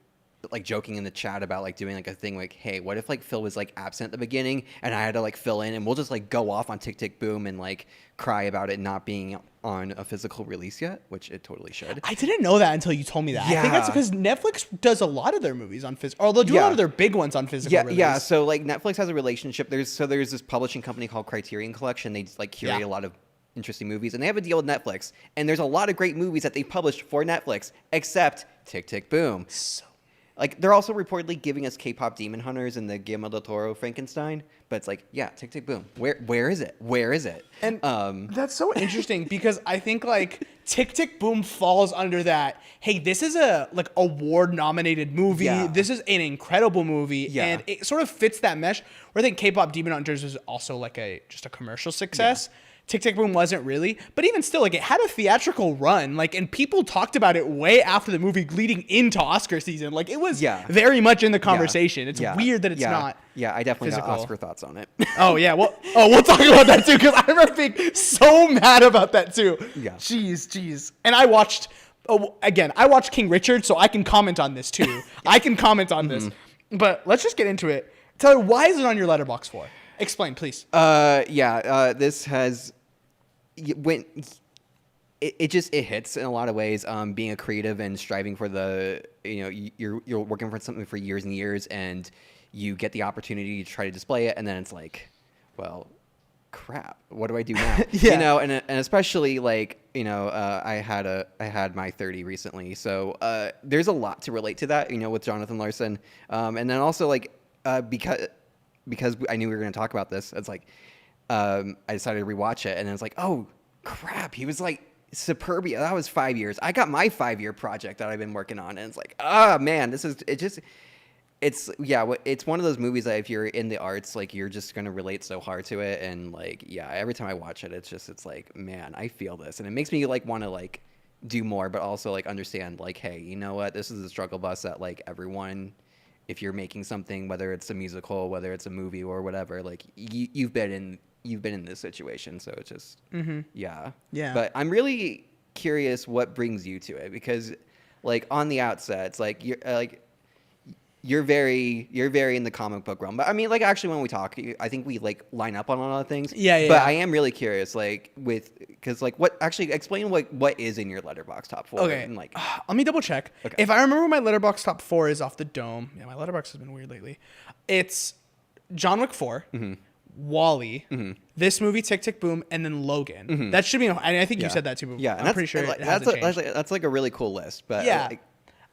like joking in the chat about like doing like a thing like, hey, what if like Phil was like absent at the beginning and I had to like fill in, and we'll just like go off on Tick Tick Boom and like cry about it not being on a physical release yet, which it totally should. I didn't know that until you told me that. I think that's Yeah. because Netflix does a lot of their movies on physical, or they'll do a Yeah. lot of their big ones on physical release. Yeah. So like Netflix has a relationship. There's this publishing company called Criterion Collection. They just like curate Yeah. a lot of interesting movies, and they have a deal with Netflix. And there's a lot of great movies that they published for Netflix, except Tick Tick Boom. So Like they're also reportedly giving us K-pop Demon Hunters and the Guillermo del Toro Frankenstein, but it's like, yeah, Tick Tick Boom. Where is it? Where is it? And that's so interesting because I think like Tick Tick Boom falls under that. Hey, this is a like award nominated movie. Yeah. This is an incredible movie, Yeah. and it sort of fits that mesh. Where I think K-pop Demon Hunters was also like just a commercial success. Tick Tick Boom wasn't really, but even still, like it had a theatrical run, like, and people talked about it way after the movie, leading into Oscar season. Like it was very much in the conversation. It's weird that it's not. Yeah, I definitely physical. got Oscar thoughts on it. Oh yeah, we'll talk about that too because I remember being so mad about that too. Yeah. Jeez. And I watched King Richard, so I can comment on this too. I can comment on this, but let's just get into it. Tell me, why is it on your Letterboxd for? Explain, please. This has when it hits in a lot of ways. Being a creative and striving for you're working for something for years and years, and you get the opportunity to try to display it, and then it's like, well, crap, what do I do now? Yeah. And especially like I had my 30 recently, so there's a lot to relate to that, with Jonathan Larson, and then also like because I knew we were going to talk about this, it's like I decided to rewatch it, and then it's like, oh crap, he was like Superbia. That was 5 years. I got my 5-year project that I've been working on, and it's like, man, it's one of those movies that if you're in the arts, like you're just going to relate so hard to it, and like every time I watch it, it's like, man, I feel this, and it makes me like want to like do more, but also like understand like, hey, you know what, this is a struggle bus that like everyone, if you're making something, whether it's a musical, whether it's a movie or whatever, like you've been in this situation, so it's just yeah. But I'm really curious what brings you to it, because like on the outset, it's like you're very in the comic book realm. But I mean, like actually when we talk, I think we like line up on a lot of things. Yeah. But I am really curious, like because like explain what is in your Letterboxd top 4. Okay. And, like, let me double check. Okay. If I remember my Letterboxd top 4 is off the dome. Yeah, my Letterboxd has been weird lately. It's John Wick 4, Wall-E, this movie Tick Tick Boom, and then Logan. That should be. And I think you said that too. But yeah, I'm pretty sure like, it hasn't changed. that's like a really cool list. But Yeah. like,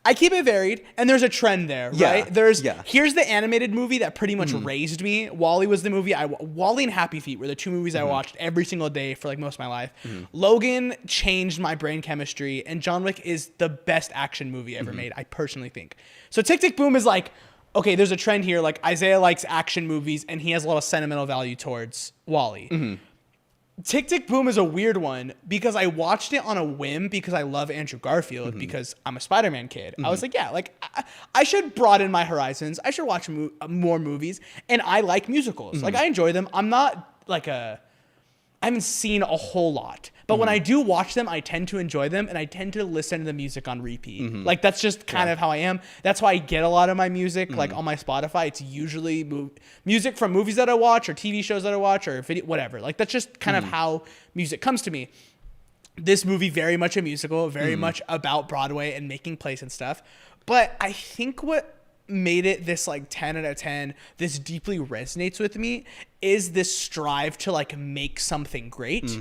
I keep it varied, and there's a trend there, Yeah, right? Here's the animated movie that pretty much raised me. Wall-E was the movie Wall-E and Happy Feet were the two movies I watched every single day for like most of my life. Logan changed my brain chemistry, and John Wick is the best action movie ever made, I personally think. So Tick Tick Boom is like, okay, there's a trend here. Like Isaiah likes action movies, and he has a lot of sentimental value towards Wall-E. Tick Tick Boom is a weird one because I watched it on a whim because I love Andrew Garfield because I'm a Spider-Man kid. I was like, yeah, like I should broaden my horizons. I should watch more movies, and I like musicals. Like I enjoy them. I'm not like I haven't seen a whole lot, but when I do watch them, I tend to enjoy them, and I tend to listen to the music on repeat. Like that's just kind of how I am. That's why I get a lot of my music like on my Spotify. It's usually music from movies that I watch or TV shows that I watch or video, whatever. Like that's just kind of how music comes to me. This movie very much a musical, very much about Broadway and making plays and stuff. But I think what made it this like 10 out of 10, this deeply resonates with me, is this strive to like make something great.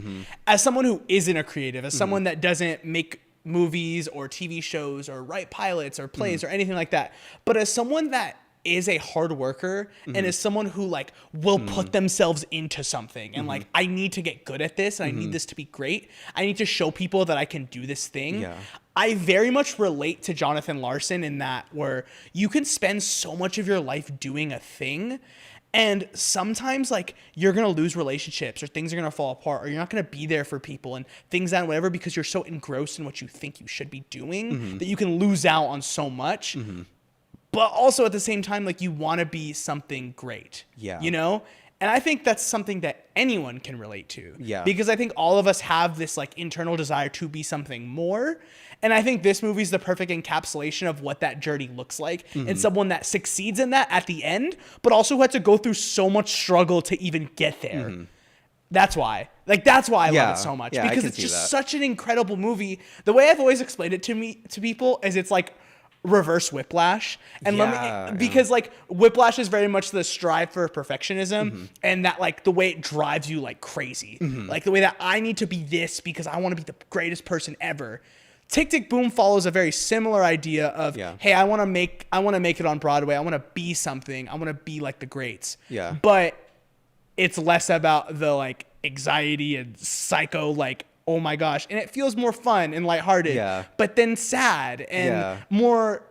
As someone who isn't a creative, as someone that doesn't make movies or TV shows or write pilots or plays or anything like that, but as someone that is a hard worker and is someone who like will put themselves into something and like, I need to get good at this and I need this to be great. I need to show people that I can do this thing. Yeah. I very much relate to Jonathan Larson in that, where you can spend so much of your life doing a thing And sometimes like you're going to lose relationships or things are going to fall apart or you're not going to be there for people and things and whatever because you're so engrossed in what you think you should be doing that you can lose out on so much. But also at the same time, like you want to be something great, you know? And I think that's something that anyone can relate to. Yeah. Because I think all of us have this like internal desire to be something more. And I think this movie is the perfect encapsulation of what that journey looks like. And someone that succeeds in that at the end, but also who had to go through so much struggle to even get there. That's why. Like, that's why I love it so much. Yeah, because it's just such an incredible movie. The way I've always explained it to people is it's like reverse Whiplash. And because like Whiplash is very much the strive for perfectionism and that like the way it drives you like crazy. Like the way that I need to be this because I want to be the greatest person ever. Tick, Tick, Boom follows a very similar idea of, hey, I want to make it on Broadway. I want to be something. I want to be like the greats. Yeah. But it's less about the like anxiety and psycho, like, oh my gosh. And it feels more fun and lighthearted, but then sad and more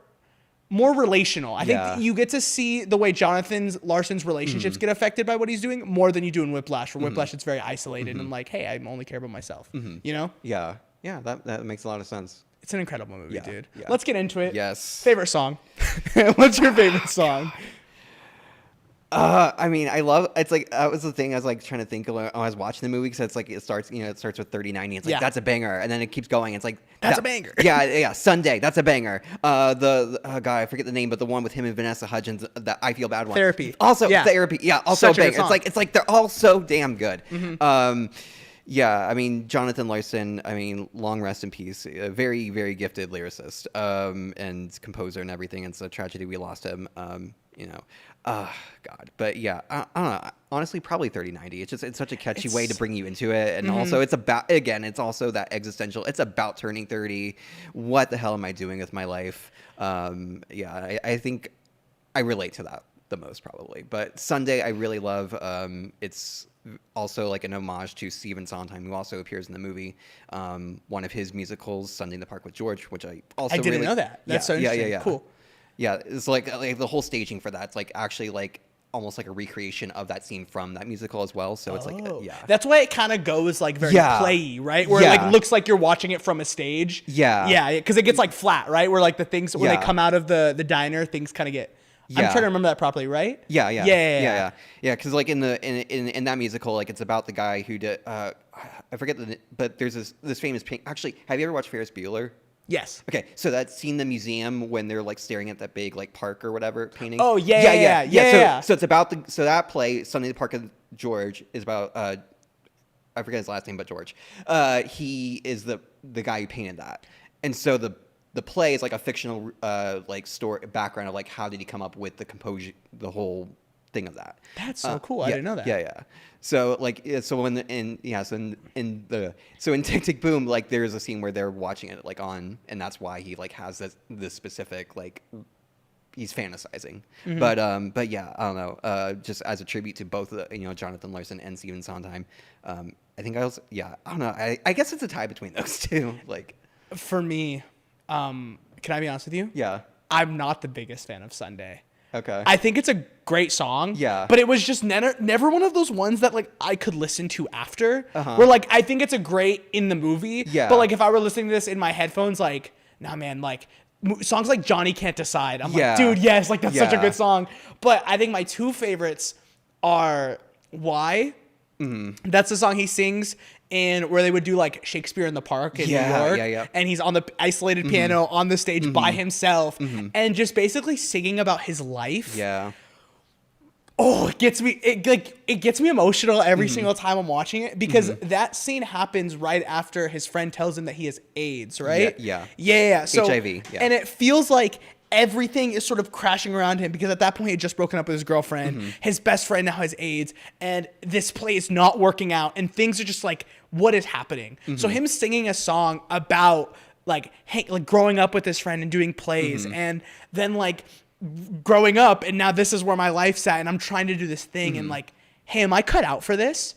relational. I think you get to see the way Jonathan Larson's relationships get affected by what he's doing more than you do in Whiplash. For Whiplash, it's very isolated and like, hey, I only care about myself, you know? Yeah, that makes a lot of sense. It's an incredible movie, dude. Yeah. Let's get into it. Yes. Favorite song? What's your favorite song? I mean, I love, it's like, that was the thing I was like trying to think of when I was watching the movie because it's like, it starts with 3090. It's like, that's a banger. And then it keeps going. It's like, that's a banger. Yeah. Sunday, that's a banger. The guy, I forget the name, but the one with him and Vanessa Hudgens, that I Feel Bad one. Therapy. Also, Therapy. Yeah, also such a a banger. It's like they're all so damn good. Yeah, I mean, Jonathan Larson, I mean, long rest in peace. A very, very gifted lyricist and composer and everything. It's a tragedy we lost him, God. But yeah, I don't know. Honestly, probably 3090. It's such a catchy way to bring you into it. And also it's it's also that existential, it's about turning 30. What the hell am I doing with my life? I think I relate to that the most probably. But Sunday, I really love. It's also like an homage to Stephen Sondheim, who also appears in the movie. One of his musicals, Sunday in the Park with George, which I didn't know that. That's so interesting. Yeah. Cool. Yeah, it's like the whole staging for that. It's like actually like almost like a recreation of that scene from that musical as well. So it's like, That's why it kind of goes like very play-y, right? Where it like looks like you're watching it from a stage. Yeah, because it gets like flat, right? Where like the things when they come out of the diner, things kind of get. I'm trying to remember that properly, right? Yeah. Because like in that musical, like it's about the guy who did. I forget but there's this famous painting. Actually, have you ever watched Ferris Bueller? Yes. Okay, so that scene in the museum when they're like staring at that big like park or whatever painting. Oh yeah. So it's about that play, Sunday in the Park with George, is about I forget his last name, but George. He is the guy who painted that, and so the play is like a fictional like story background of like how did he come up with the composure, the whole thing of that. That's so cool. I didn't know that. Yeah. So like in Tick, Tick, Boom, like there's a scene where they're watching it like on, and that's why he like has this specific like he's fantasizing. But yeah, I don't know. Just as a tribute to both Jonathan Larson and Stephen Sondheim. I think I don't know. I guess it's a tie between those two. Like for me, can I be honest with you? Yeah. I'm not the biggest fan of Sunday. Okay. I think it's a great song. Yeah. But it was just never one of those ones that like I could listen to after. Where like I think it's a great in the movie. Yeah. But like if I were listening to this in my headphones, like, nah, man, like songs like Johnny Can't Decide. I'm like, dude, yes, like that's such a good song. But I think my two favorites are Why. That's the song he sings in where they would do like Shakespeare in the Park in New York. And he's on the isolated piano on the stage by himself and just basically singing about his life. Yeah. Oh, it gets me emotional every single time I'm watching it because that scene happens right after his friend tells him that he has AIDS, right? Yeah. So, HIV. Yeah. And it feels like everything is sort of crashing around him because at that point he had just broken up with his girlfriend. His best friend now has AIDS, and this play is not working out, and things are just like, what is happening? So him singing a song about like growing up with his friend and doing plays, and then like growing up, and now this is where my life's at, and I'm trying to do this thing, and like, hey, am I cut out for this?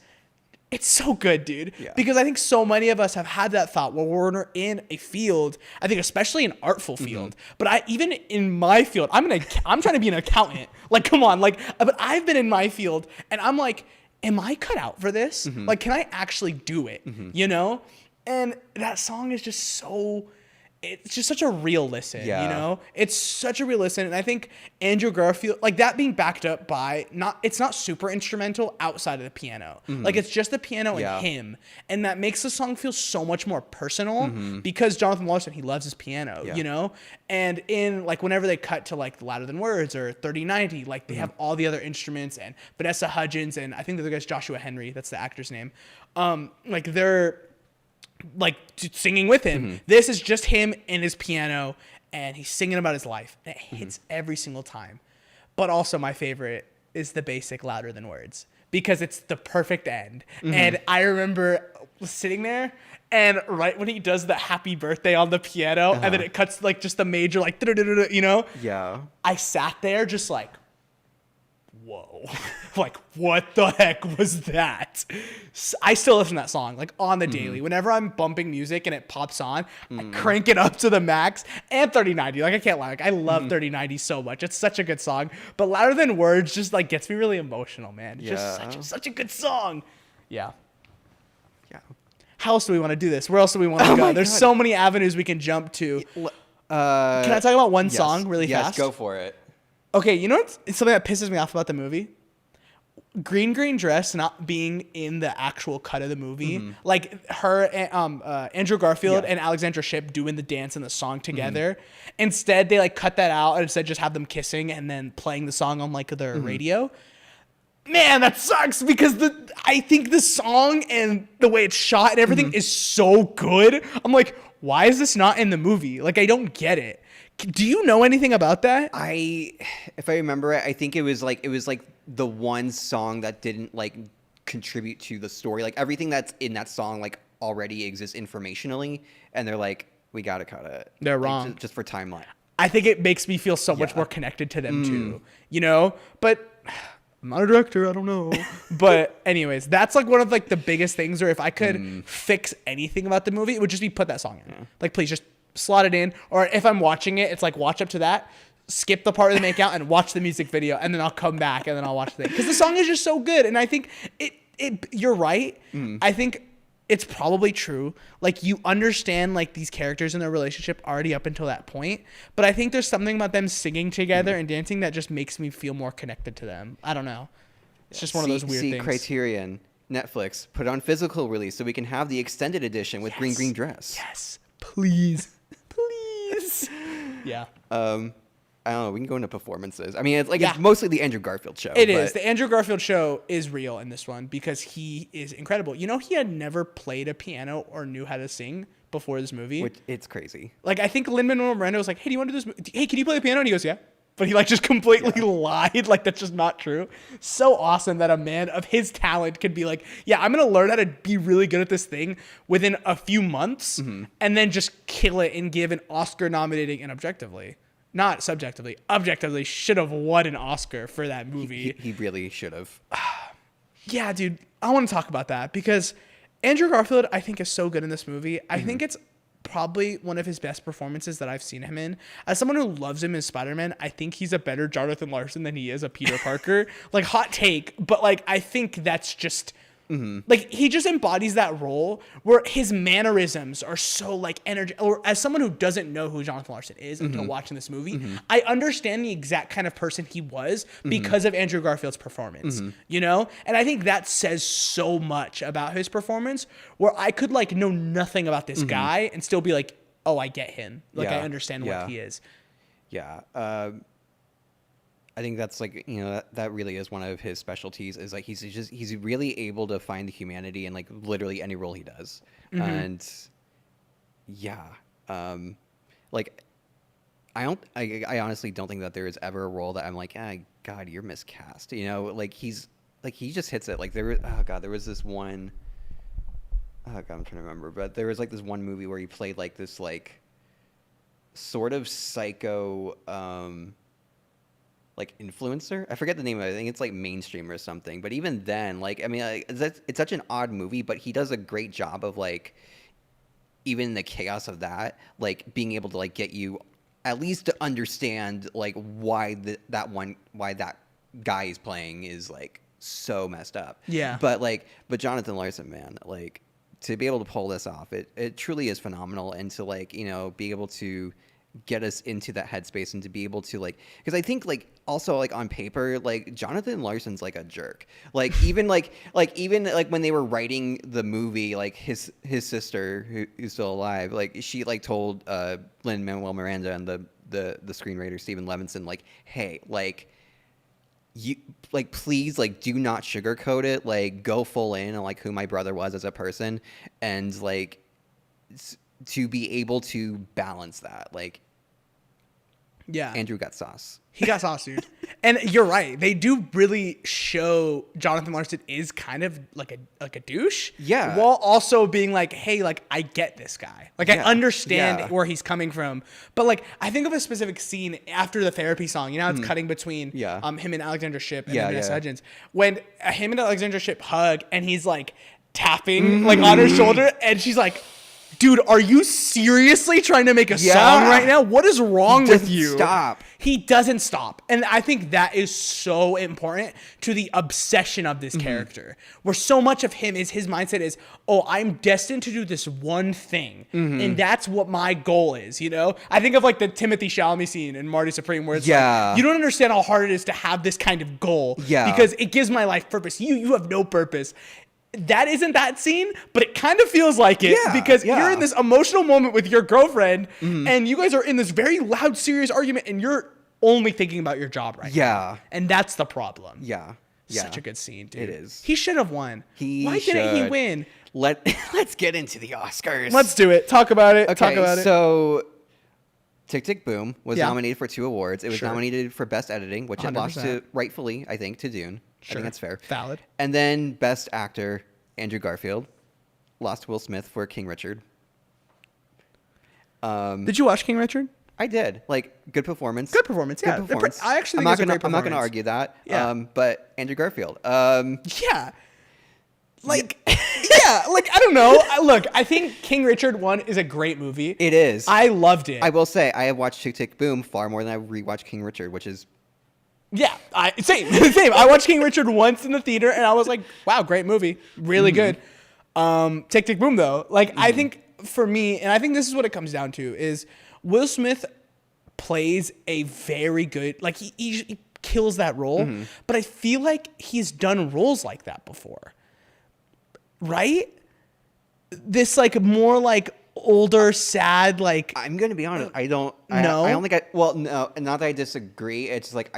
It's so good, dude. Yeah. Because I think so many of us have had that thought where we're in a field, I think especially an artful field, but even in my field, I'm trying to be an accountant. Like, come on, like, but I've been in my field and I'm like, am I cut out for this? Like, can I actually do it? You know? And that song is just so, it's just such a real listen, Yeah. you know? It's such a real listen. And I think Andrew Garfield, like that being backed up by, it's not super instrumental outside of the piano. Like it's just the piano and him. And that makes the song feel so much more personal because Jonathan Larson, he loves his piano, you know? And in like, whenever they cut to like Louder Than Words or 3090, like they have all the other instruments and Vanessa Hudgens and I think the other guy's Joshua Henry, that's the actor's name. Like they're like singing with him. This is just him and his piano and he's singing about his life. And it hits every single time. But also my favorite is the basic Louder Than Words because it's the perfect end. And I remember sitting there and right when he does the happy birthday on the piano and then it cuts like just the major like you know? Yeah. I sat there just like, whoa, like what the heck was that? I still listen to that song like on the daily. Whenever I'm bumping music and it pops on, I crank it up to the max. And 3090, like I can't lie, like I love 3090 so much. It's such a good song. But Louder Than Words just like gets me really emotional, man. It's just such a good song. Yeah. How else do we want to do this? Where else do we want to go? There's so many avenues we can jump to. Can I talk about one song really fast? Yes, go for it. Okay, you know what's something that pisses me off about the movie? Green Dress not being in the actual cut of the movie. Like her, Andrew Garfield and Alexandra Shipp doing the dance and the song together. Instead, they like cut that out and instead just have them kissing and then playing the song on like their radio. Man, that sucks because I think the song and the way it's shot and everything is so good. I'm like, why is this not in the movie? Like, I don't get it. Do you know anything about that? If I remember it, I think it was like the one song that didn't like contribute to the story. Like everything that's in that song like already exists informationally, and they're like, we gotta cut it. They're like, wrong. Just for timeline. I think it makes me feel so much more connected to them too. You know, but I'm not a director. I don't know. But anyways, that's like one of like the biggest things. Or if I could fix anything about the movie, it would just be put that song in. Like, please just slot it in. Or if I'm watching it, it's like watch up to that, skip the part of the make out and watch the music video, and then I'll come back and then I'll watch the thing because the song is just so good. And I think you're right. I think it's probably true. Like you understand like these characters and their relationship already up until that point, but I think there's something about them singing together and dancing that just makes me feel more connected to them. I don't know. It's just one of those weird things. Criterion, Netflix, put it on physical release so we can have the extended edition with Green Dress. Yes, please. Please. Yeah. I don't know. We can go into performances. I mean, it's like it's mostly the Andrew Garfield show. It is. The Andrew Garfield show is real in this one because he is incredible. You know, he had never played a piano or knew how to sing before this movie. Which it's crazy. Like, I think Lin-Manuel Miranda was like, hey, do you want to do this? Hey, can you play the piano? And he goes, yeah. But he like just completely lied. Like, that's just not true. So awesome that a man of his talent could be like, yeah, I'm going to learn how to be really good at this thing within a few months and then just kill it and give an Oscar nominating and not subjectively, objectively should have won an Oscar for that movie. He really should have. Yeah, dude, I want to talk about that because Andrew Garfield, I think, is so good in this movie. I think it's probably one of his best performances that I've seen him in. As someone who loves him as Spider-Man, I think he's a better Jonathan Larson than he is a Peter Parker. Like, hot take, but like, I think that's just... Like, he just embodies that role where his mannerisms are so like energy. Or as someone who doesn't know who Jonathan Larson is until watching this movie, I understand the exact kind of person he was because of Andrew Garfield's performance, you know? And I think that says so much about his performance where I could like know nothing about this guy and still be like, oh, I get him. Like, I understand what he is. Yeah. I think that's like, you know, that really is one of his specialties is like he's really able to find the humanity in like literally any role he does. And like I honestly don't think that there is ever a role that I'm like, God, you're miscast. You know, like he just hits it. Like there was this one, I'm trying to remember, but there was like this one movie where he played like this like sort of psycho like influencer. I forget the name of it. I think it's like mainstream or something. But even then, like I mean, like, it's such an odd movie, but he does a great job of like even in the chaos of that, like being able to like get you at least to understand like why that guy he's playing is like so messed up. Yeah. But Jonathan Larson, man, like to be able to pull this off, it truly is phenomenal. And to like, you know, be able to get us into that headspace and to be able to like, because I think like also like on paper, like Jonathan Larson's like a jerk. Like even like when they were writing the movie, like his sister who's still alive, like she like told Lin-Manuel Miranda and the screenwriter Stephen Levinson, like, hey, like you like please like do not sugarcoat it, like go full in on like who my brother was as a person, and like to be able to balance that, like, yeah, Andrew got sauce. He got sauce, dude. And you're right. They do really show Jonathan Larson is kind of like a douche. Yeah. While also being like, hey, like I get this guy. Like I understand where he's coming from. But like I think of a specific scene after the therapy song. You know how it's cutting between him and Alexandra Shipp and Vanessa Hudgens. When him and Alexandra Shipp hug and he's like tapping like on her shoulder and she's like, dude, are you seriously trying to make a song right now? What is wrong with you? Stop. He doesn't stop. And I think that is so important to the obsession of this character, where so much of him is his mindset is, oh, I'm destined to do this one thing. And that's what my goal is, you know? I think of like the Timothy Chalamet scene in Marty Supreme where it's like, you don't understand how hard it is to have this kind of goal because it gives my life purpose. You have no purpose. That isn't that scene, but it kind of feels like it because you're in this emotional moment with your girlfriend and you guys are in this very loud, serious argument and you're only thinking about your job right now. And that's the problem. Such a good scene, dude. It is. He should have won. Why didn't he win? Let's get into the Oscars. Let's do it. Talk about it. Okay, so Tick, Tick, Boom was nominated for 2 awards. It was nominated for Best Editing, which it lost to, rightfully, I think, to Dune. I think that's fair. Valid. And then Best Actor, Andrew Garfield, lost to Will Smith for King Richard. Did you watch King Richard? I did. Like, good performance. Good performance, yeah. Good performance. I actually think it's a great performance. I'm not going to argue that. Yeah. But Andrew Garfield. Yeah. Like, like, I don't know. Look, I think King Richard 1 is a great movie. It is. I loved it. I will say, I have watched Tick, Tick, Boom far more than I rewatched King Richard, which is... Yeah, same. I watched King Richard once in the theater, and I was like, "Wow, great movie, really good." Tick, Tick, Boom, though, like I think for me, and I think this is what it comes down to, is Will Smith plays a very good, like he kills that role, but I feel like he's done roles like that before, right? This like more like older, sad, like I'm gonna be honest. I don't think no, not that I disagree. It's like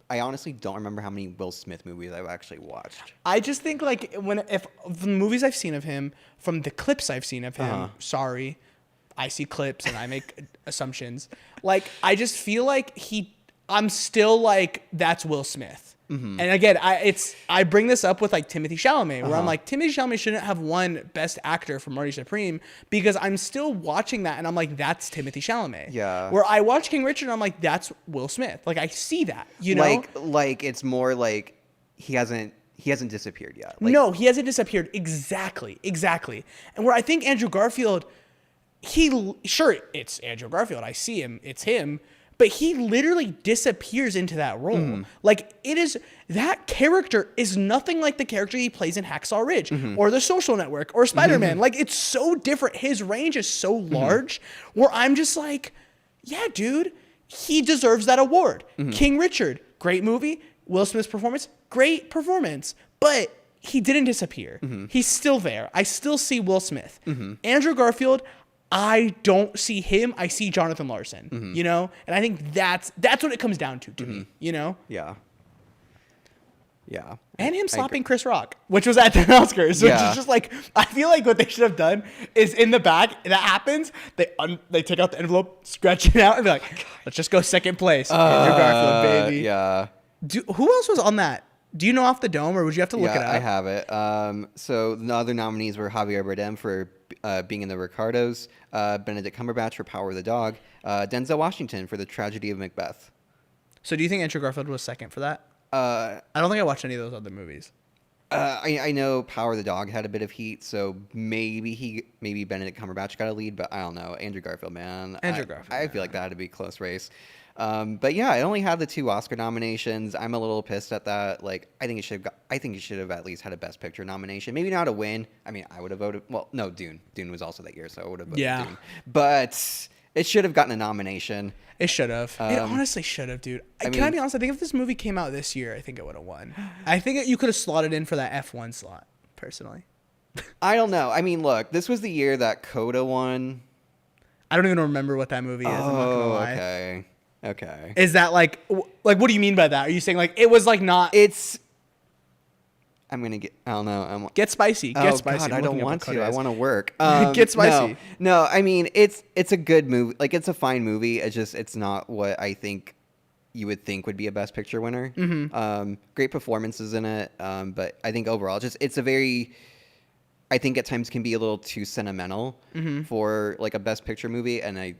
I honestly don't remember how many Will Smith movies I've actually watched. I just think like if the movies I've seen of him, from the clips I've seen of him, sorry, I see clips and I make assumptions. Like I just feel like I'm still like that's Will Smith. And again, I bring this up with like Timothy Chalamet, where I'm like, Timothy Chalamet shouldn't have won Best Actor for Marty Supreme because I'm still watching that and I'm like, that's Timothy Chalamet. Yeah. Where I watch King Richard and I'm like, that's Will Smith. Like I see that, you know? Like it's more like he hasn't disappeared yet. Like, no, he hasn't disappeared. Exactly. And where I think Andrew Garfield, it's Andrew Garfield. I see him. It's him. But he literally disappears into that role. Like that character is nothing like the character he plays in Hacksaw Ridge or The Social Network or Spider-Man. Like it's so different. His range is so large where I'm just like, yeah, dude, he deserves that award. King Richard, great movie. Will Smith's performance, great performance. But he didn't disappear. He's still there. I still see Will Smith. Andrew Garfield, I don't see him. I see Jonathan Larson, you know? And I think that's what it comes down to me, you know? Yeah. And him slapping Chris Rock, which was at the Oscars, which is just like, I feel like what they should have done is in the back, that happens, they take out the envelope, scratch it out, and be like, let's just go second place. Andrew Garfield, baby. Yeah. Who else was on that? Do you know off the dome, or would you have to look it up? I have it. So the other nominees were Javier Bardem for being in The Ricardos, Benedict Cumberbatch for Power of the Dog, Denzel Washington for The Tragedy of Macbeth. So do you think Andrew Garfield was second for that? I don't think I watched any of those other movies. I know Power the Dog had a bit of heat, so maybe Benedict Cumberbatch got a lead, but I don't know. Andrew Garfield, man. I feel like that had to be a close race. But yeah, it only had the 2 Oscar nominations. I'm a little pissed at that. Like, I think it should have at least had a Best Picture nomination. Maybe not a win. I mean, I would have voted. Well, no, Dune. Dune was also that year, so I would have voted Dune. But it should have gotten a nomination. It should have. It honestly should have, dude. Can I be honest? I think if this movie came out this year, I think it would have won. I think you could have slotted in for that F1 slot, personally. I don't know. I mean, look, this was the year that Coda won. I don't even remember what that movie is. I'm not gonna lie. Okay. Is that like what do you mean by that? Are you saying like it was like not? I'm gonna get. I don't know. Get spicy. Get spicy. God, I don't want to. I want to work. Get spicy. No. I mean, it's a good movie. Like, it's a fine movie. It's not what I think you would think would be a Best Picture winner. Mm-hmm. Great performances in it. But I think overall, it's a very. I think at times can be a little too sentimental for like a Best Picture movie, and I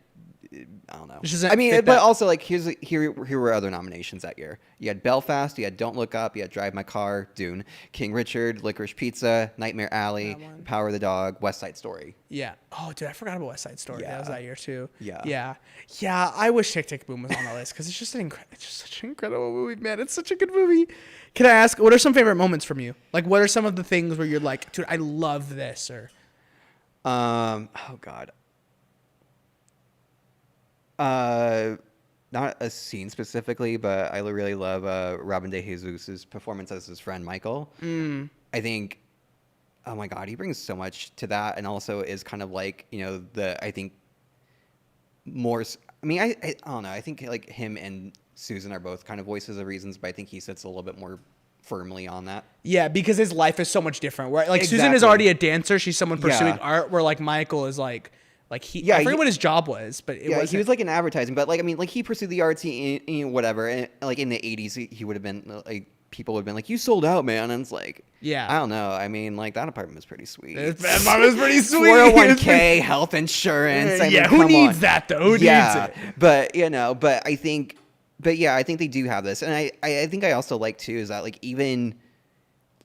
don't know. I mean, but also like here were other nominations that year. You had Belfast, you had Don't Look Up, you had Drive My Car, Dune, King Richard, Licorice Pizza, Nightmare Alley, Power of the Dog, West Side Story. Yeah. Oh, dude, I forgot about West Side Story. Yeah. That was that year too. Yeah. Yeah. I wish Tick Tick Boom was on the list because it's just such an incredible movie, man. It's such a good movie. Can I ask, what are some favorite moments from you? Like, what are some of the things where you're like, dude, I love this, or? Oh God. Not a scene specifically, but I really love Robin De Jesus' performance as his friend Michael. I think, oh my God, he brings so much to that, and also is kind of like, I think more. I mean, I don't know. I think like him and Susan are both kind of voices of reasons, but I think he sits a little bit more firmly on that. Yeah, because his life is so much different. Where like Exactly. Susan is already a dancer, she's someone pursuing art. Where like Michael is like I forget what his job was, but he was like in advertising. But like, I mean, like he pursued the arts, whatever. And like in the 80s, he would have been like, people would have been like, you sold out, man. And it's like, I don't know. I mean, like that apartment was pretty sweet. That apartment was pretty sweet. 401k, health insurance. I mean, who needs that though? Who needs it? But I think they do have this, and I think I also like too is that like even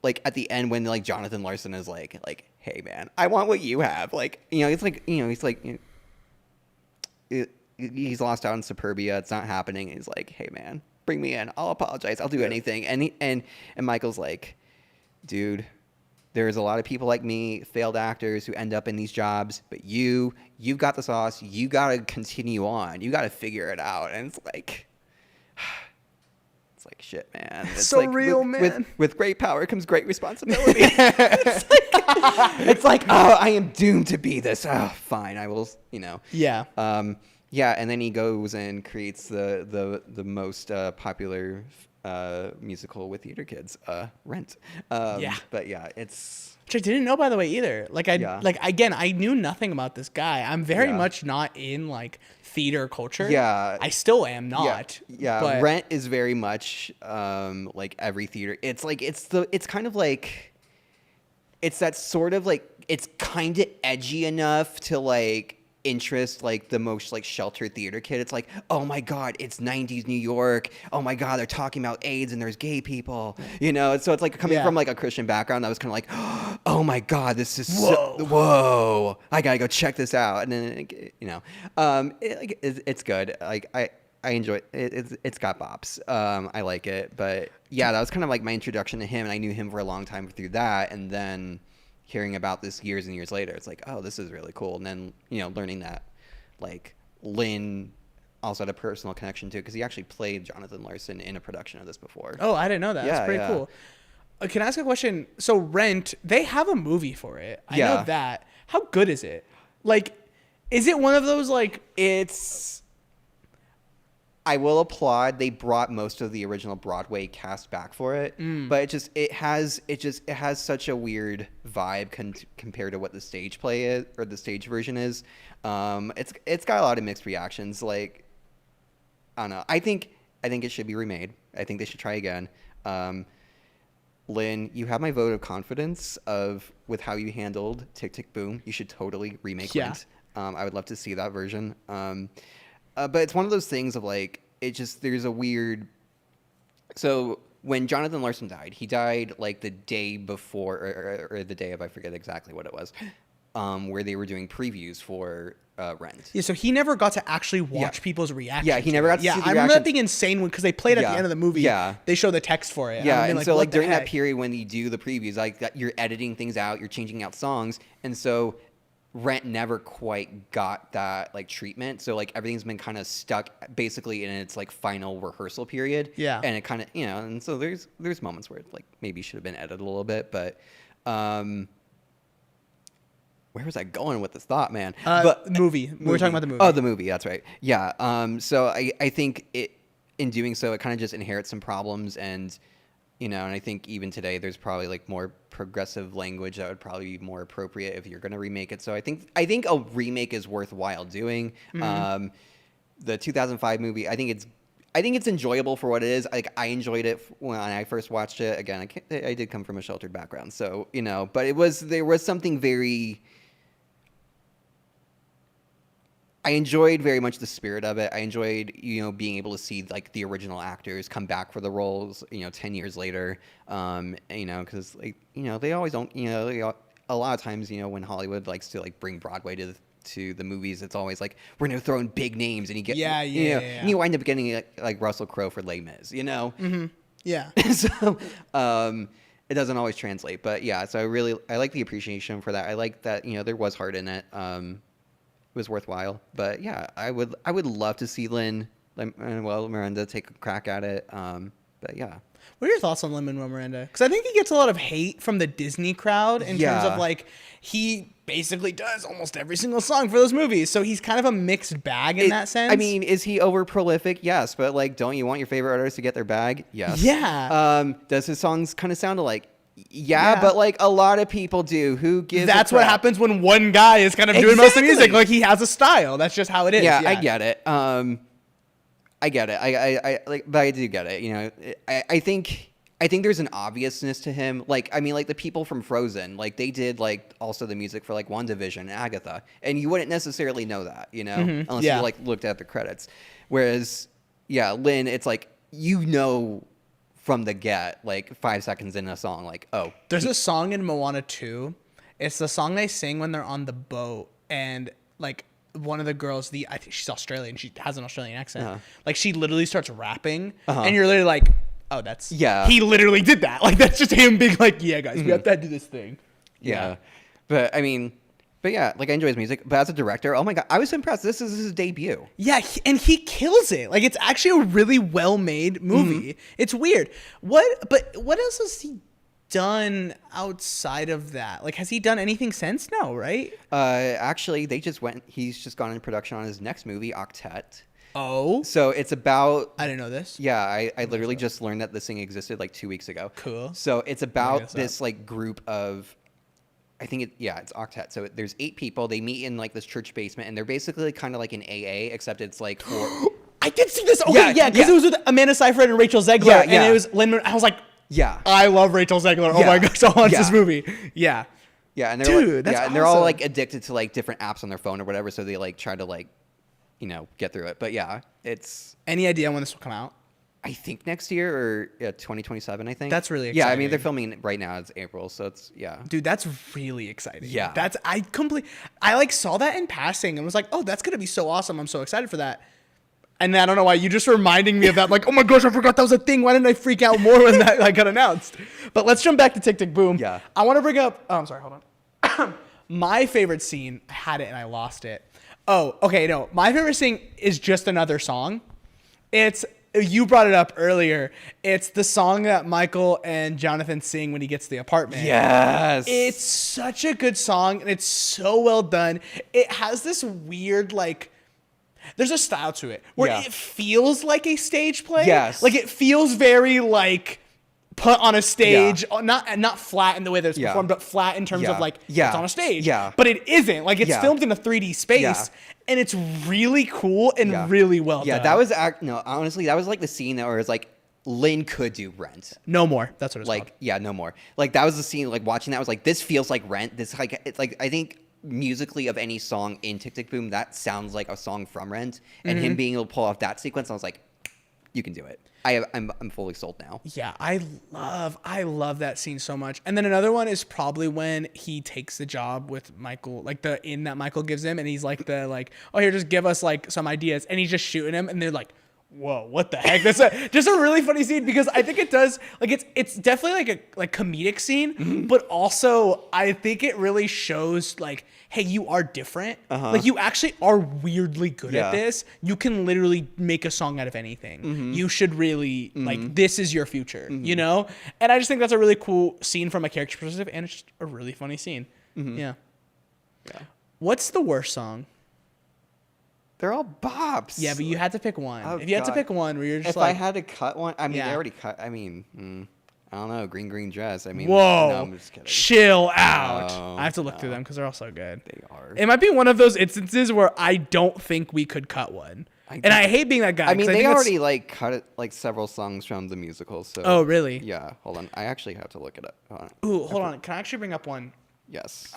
like at the end when like Jonathan Larson is like, hey man, I want what you have. Like, it's like, he's like, he's lost out in suburbia. It's not happening. And he's like, hey man, bring me in. I'll apologize. I'll do anything. And Michael's like, dude, there's a lot of people like me, failed actors who end up in these jobs, but you've got the sauce. You got to continue on. You got to figure it out. And it's like shit, man. It's so like, real, man. With great power comes great responsibility. it's like, oh, I am doomed to be this. Oh, fine, I will. Yeah. Yeah, and then he goes and creates the most popular musical with theater kids, Rent. But yeah, it's. Which I didn't know, by the way, either. Like I knew nothing about this guy. I'm very much not in like theater culture. Yeah, I still am not. Yeah. But Rent is very much like every theater. It's like it's kind of like it's that sort of like it's kind of edgy enough to like interest like the most like sheltered theater kid. It's like, oh my God, it's 90s New York. Oh my God, they're talking about AIDS and there's gay people, so it's like coming from like a Christian background that was kind of like, oh my God, this is whoa, I gotta go check this out. And then it's good. Like I enjoy it. It's got bops. I like it. But yeah, that was kind of like my introduction to him, and I knew him for a long time through that, and then hearing about this years and years later, it's like, oh, this is really cool. And then, learning that, like, Lynn also had a personal connection to it because he actually played Jonathan Larson in a production of this before. Oh, I didn't know that. That's pretty cool. Can I ask a question? So Rent, they have a movie for it. I know that. How good is it? Like, is it one of those, like... I will applaud. They brought most of the original Broadway cast back for it, but it has such a weird vibe compared to what the stage play is or the stage version is. It's got a lot of mixed reactions. Like, I don't know. I think it should be remade. I think they should try again. Lynn, you have my vote of confidence with how you handled Tick Tick Boom. You should totally remake Rent. I would love to see that version. But it's one of those things of like, it just there's a weird. So when Jonathan Larson died, he died like the day before, or the day of, I forget exactly what it was, where they were doing previews for Rent. Yeah, so he never got to actually watch people's reactions. Yeah, he never got to see the I remember reaction. that being insane because they played at the end of the movie. Yeah. They show the text for it. Yeah, and and so what like the during that heck? period when you do the previews, like you're editing things out, you're changing out songs, and so Rent never quite got that like treatment. So like everything's been kind of stuck basically in its like final rehearsal period. Yeah. And it kind of, and so there's moments where it like maybe should have been edited a little bit, but where was I going with this thought, man? But movie. We were talking about the movie. Oh, the movie. That's right. Yeah. So I think in doing so, it kind of just inherits some problems, and and I think even today there's probably like more progressive language that would probably be more appropriate if you're going to remake it. So I think a remake is worthwhile doing. Mm-hmm. The 2005 movie, I think it's enjoyable for what it is. Like I enjoyed it when I first watched it. Again, I did come from a sheltered background, so but there was something very. I enjoyed very much the spirit of it. I enjoyed, being able to see like the original actors come back for the roles, 10 years later. Because like, they always don't, a lot of times, when Hollywood likes to like bring Broadway to the movies, it's always like, we're going to throw in big names and you get, and you wind up getting like Russell Crowe for Les Mis, Mm-hmm. Yeah. So, it doesn't always translate, but yeah, so I like the appreciation for that. I like that, there was heart in it. Was worthwhile, but yeah, I would love to see Lin-Manuel Miranda take a crack at it. But yeah, what are your thoughts on Lin-Manuel Miranda? Because I think he gets a lot of hate from the Disney crowd in terms of like he basically does almost every single song for those movies, so he's kind of a mixed bag in that sense. I mean, is he over prolific? Yes, but like, don't you want your favorite artist to get their bag? Yes. Yeah. Does his songs kind of sound alike? Yeah, but like a lot of people do. Who gives? That's what happens when one guy is kind of doing most of the music. Like he has a style. That's just how it is. Yeah, I get it. I get it. I like, but I do get it. I think there's an obviousness to him. Like, I mean, like the people from Frozen, like they did like also the music for like WandaVision and Agatha, and you wouldn't necessarily know that, unless you like looked at the credits. Whereas, Lin, it's like from the get, like 5 seconds in a song, like, oh. There's a song in Moana 2. It's the song they sing when they're on the boat, and like one of the girls, I think she's Australian, she has an Australian accent. Like she literally starts rapping, and you're literally like, oh, that's he literally did that. Like that's just him being like, yeah, guys, we have to do this thing. Yeah. But I mean, like I enjoy his music. But as a director, oh my god, I was impressed. This is his debut. Yeah, and he kills it. Like it's actually a really well-made movie. It's weird. What else has he done outside of that? Like, has he done anything since? No, right? Actually, he's just gone in production on his next movie, Octet. Oh. So it's about. I didn't know this. Yeah, I literally just learned that this thing existed like 2 weeks ago. Cool. So it's about this like group of. I think it's Octet. So there's 8 people. They meet in like this church basement, and they're basically kind of like an AA, except it's like for. I did see this. Okay, yeah, because it was with Amanda Seyfried and Rachel Zegler, and it was Lin. I was like, I love Rachel Zegler. Oh my gosh, I want this movie. Yeah. Yeah, and they're and they're all like addicted to like different apps on their phone or whatever, so they like try to like, get through it. But yeah, it's. Any idea when this will come out? I think next year or 2027, I think. That's really exciting. Yeah, I mean, they're filming it right now. It's April, so it's, Dude, that's really exciting. Yeah. I like saw that in passing and was like, oh, that's going to be so awesome. I'm so excited for that. And I don't know why, you just reminding me of that. Like, oh my gosh, I forgot that was a thing. Why didn't I freak out more when that got announced? But let's jump back to Tick, Tick, Boom. Yeah. I want to bring up, I'm sorry, hold on. My favorite scene, I had it and I lost it. Oh, okay, no. My favorite scene is just another song. You brought it up earlier. It's the song that Michael and Jonathan sing when he gets to the apartment. Yes. It's such a good song, and it's so well done. It has this weird, like, there's a style to it where it feels like a stage play. Yes. Like, it feels very, like, put on a stage, not flat in the way that it's performed, but flat in terms of, like, it's on a stage. Yeah. But it isn't. Like, it's filmed in a 3D space. And it's really cool and really well done. Yeah, that was honestly, that was like the scene that where it's like Lin could do Rent. No more. That's what it's like. called. Yeah, no more. Like that was the scene. Like watching that was like, this feels like Rent. This like it's like I think musically of any song in Tick, Tick, Boom, that sounds like a song from Rent. And him being able to pull off that sequence, I was like, you can do it. I'm fully sold now. Yeah, I love that scene so much. And then another one is probably when he takes the job with Michael, like the in that Michael gives him, and he's like oh, here, just give us like some ideas, and he's just shooting him, and they're like, whoa, what the heck? That's just a really funny scene, because I think it does, like, it's definitely like a comedic scene, but also I think it really shows like, hey, you are different. Like, you actually are weirdly good at this. You can literally make a song out of anything. You should really like, this is your future, you know? And I just think that's a really cool scene from a character perspective, and it's just a really funny scene. Yeah. What's the worst song? They're all bops. Yeah, but you had to pick one. Oh, if you had to God. pick one where you're just If like, I had to cut one, I mean, Yeah. they already cut. I mean, I don't know. Green dress. I mean, whoa, no, I'm just kidding. chill out. No, I have to look through them because they're all so good. They are. It might be one of those instances where I don't think we could cut one. And I hate being that guy. I mean, 'cause they think that's- already like cut it, like several songs from the musical. So. Oh, really? Yeah. Hold on. I actually have to look it up. Hold on. Ooh, hold on. Can I actually bring up one? Yes.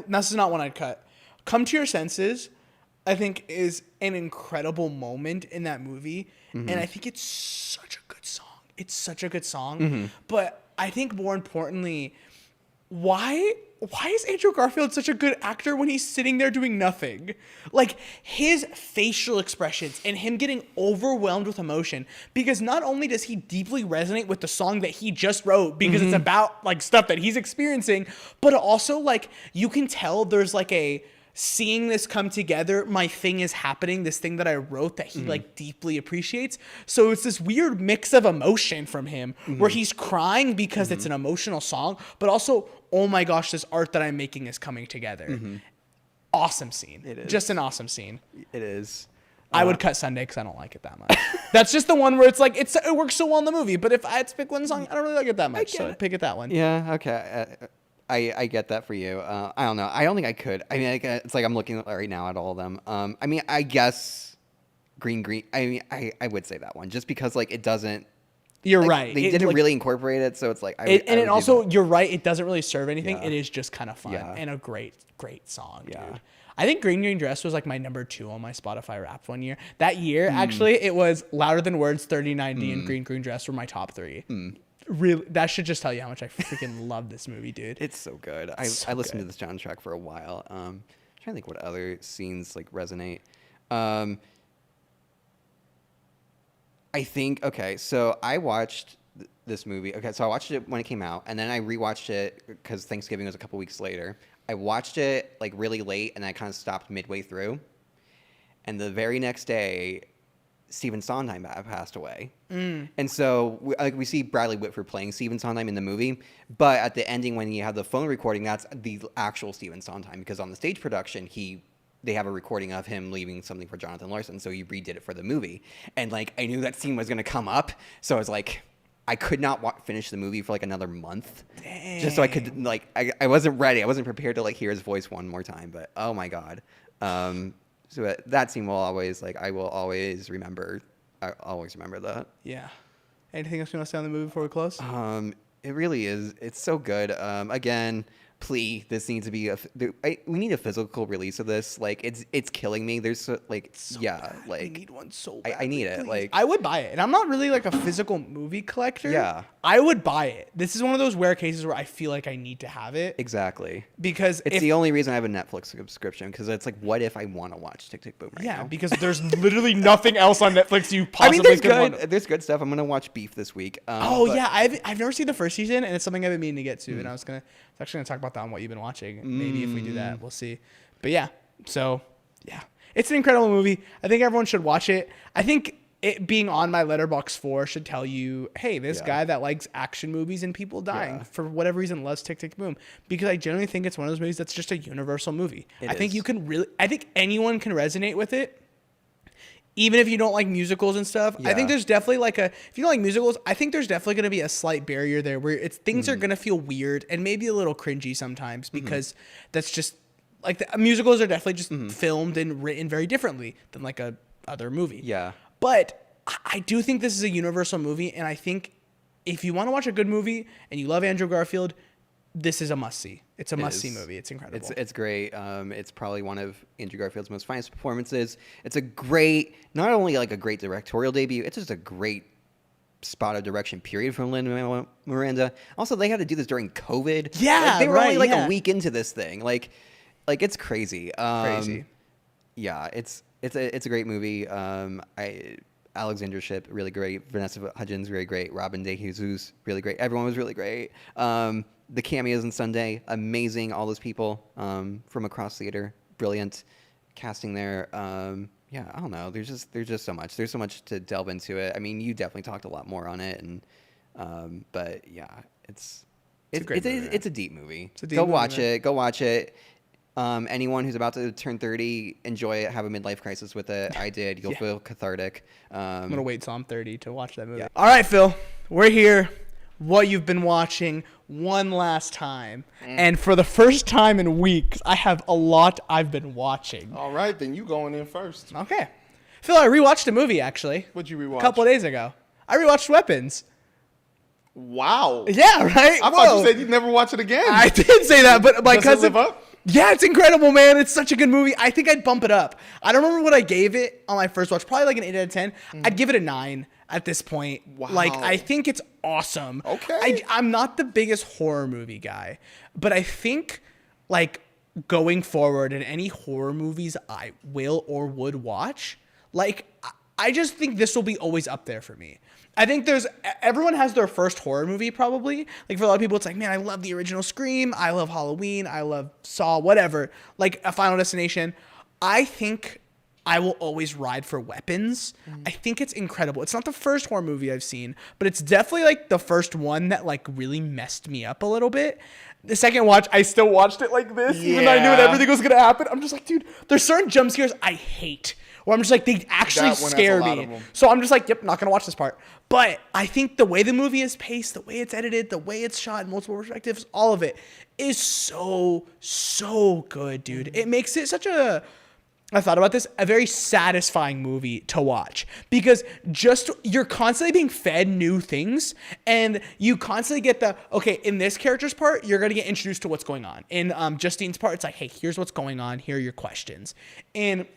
This is not one I'd cut. Come to Your Senses, I think, is an incredible moment in that movie, and I think it's such a good song. It's such a good song, but I think more importantly, why is Andrew Garfield such a good actor when he's sitting there doing nothing? Like, his facial expressions and him getting overwhelmed with emotion, because not only does he deeply resonate with the song that he just wrote, because it's about like stuff that he's experiencing, but also like you can tell there's like a seeing this come together, my thing is happening, this thing that I wrote that he like deeply appreciates. So it's this weird mix of emotion from him where he's crying because it's an emotional song, but also, oh my gosh, this art that I'm making is coming together. Awesome scene. It is. Just an awesome scene. It is. I would cut Sunday because I don't like it that much. That's just the one where it's like, it works so well in the movie, but if I had to pick one song, I don't really like it that much. So I'd pick it that one. Yeah. Okay. I get that for you. I don't know. I don't think I could. I mean, it's like I'm looking right now at all of them. I mean, I guess green. I mean, I would say that one just because like it doesn't. You're like, right. They didn't really incorporate it, so it's like. And also, you're right. It doesn't really serve anything. Yeah. It is just kind of fun and a great song, Yeah. dude. I think Green Dress was like my number 2 on my Spotify Wrapped one year. That year, actually, it was Louder Than Words, 3090, and Green Dress were my top 3. Really, that should just tell you how much I freaking love this movie, dude. It's so good. I listened to this soundtrack for a while. I'm trying to think what other scenes like resonate. I think so I watched this movie. Okay, so I watched it when it came out, and then I rewatched it because Thanksgiving was a couple weeks later. I watched it like really late, and I kind of stopped midway through. And the very next day, Stephen Sondheim passed away. And so we see Bradley Whitford playing Stephen Sondheim in the movie, but at the ending when you have the phone recording, that's the actual Stephen Sondheim, because on the stage production they have a recording of him leaving something for Jonathan Larson, so he redid it for the movie. And like I knew that scene was going to come up, so I was like, I could not finish the movie for like another month. Dang. Just so I could like I wasn't ready. I wasn't prepared to like hear his voice one more time, but oh my god. So that scene will always I will always remember. I always remember that. Yeah. Anything else you want to say on the movie before we close? It really is. It's so good. Again, plea. This needs to be we need a physical release of this. Like it's killing me. There's I need one so bad. I need it. Please. Like I would buy it, and I'm not really like a physical movie collector. Yeah. I would buy it. This is one of those rare cases where I feel like I need to have it exactly. because It's the only reason I have a Netflix subscription, because it's like, what if I want to watch Tick Tick Boom right now? because there's literally nothing else on Netflix you I possibly mean, there's could good. want. There's good stuff. I'm gonna watch Beef this week. Yeah, I've never seen the first season, and it's something I've been meaning to get to, and I was actually gonna talk about that on What You've Been Watching. Maybe if we do that, we'll see. But yeah, so yeah, it's an incredible movie. I think everyone should watch it. I think it being on my Letterboxd 4 should tell you, hey, this guy that likes action movies and people dying for whatever reason loves Tick Tick Boom, because I genuinely think it's one of those movies that's just a universal movie. I think anyone can resonate with it. Even if you don't like musicals and stuff, I think there's definitely if you don't like musicals, I think there's definitely going to be a slight barrier there where things are going to feel weird and maybe a little cringy sometimes, because that's just like the musicals are definitely just filmed and written very differently than like a other movie. Yeah. But I do think this is a universal movie, and I think if you want to watch a good movie and you love Andrew Garfield, this is a must see. It's a It must see is. movie. It's incredible. It's great. It's probably one of Andrew Garfield's most finest performances. It's a great, not only like a great directorial debut, it's just a great spot of direction period from Lin Miranda. Also, they had to do this during COVID. Yeah, like, they were right, only like yeah. a week into this thing. Like it's crazy. Crazy. Yeah, it's a great movie. Alexandra Shipp, really great. Vanessa Hudgens, really great. Robin DeJesus, really great. Everyone was really great. The cameos in Sunday, amazing. All those people from across theater, brilliant casting there. Yeah, I don't know. There's just so much. There's so much to delve into it. I mean, you definitely talked a lot more on it, and but yeah, it's a great movie, it's a deep movie. It's a deep Go movie, watch man. it. Go watch it. Anyone who's about to turn 30, enjoy it. Have a midlife crisis with it. I did. You'll Yeah. feel cathartic. I'm gonna wait till I'm 30 to watch that movie. Yeah. All right, Phil, we're here. What you've been watching one last time, and for the first time in weeks, I have a lot I've been watching. All right, then you going in first. Okay, Phil, I rewatched a movie actually. What'd you rewatch? A couple of days ago. I rewatched Weapons. Wow. Yeah, right. I thought you said you'd never watch it again. I did say that, but my Does it cousin. live up? Yeah, it's incredible, man. It's such a good movie. I think I'd bump it up. I don't remember what I gave it on my first watch. Probably like an 8 out of 10. I'd give it a 9 at this point. Wow. Like, I think it's awesome. Okay. I'm not the biggest horror movie guy, but I think, like, going forward in any horror movies I will or would watch, like, I just think this will be always up there for me. I think everyone has their first horror movie probably. Like for a lot of people, it's like, man, I love the original Scream. I love Halloween. I love Saw, whatever. Like a Final Destination. I think I will always ride for Weapons. I think it's incredible. It's not the first horror movie I've seen, but it's definitely like the first one that like really messed me up a little bit. The second watch, I still watched it like this, even though I knew everything was going to happen. I'm just like, dude, there's certain jump scares I hate. Where I'm just like, they actually That one has a scare lot me. of 'em. So I'm just like, yep, not going to watch this part. But I think the way the movie is paced, the way it's edited, the way it's shot in multiple perspectives, all of it is so, so good, dude. It makes it such a, I thought about this, a very satisfying movie to watch. Because you're constantly being fed new things. And you constantly get okay, in this character's part, you're going to get introduced to what's going on. In Justine's part, it's like, hey, here's what's going on. Here are your questions. In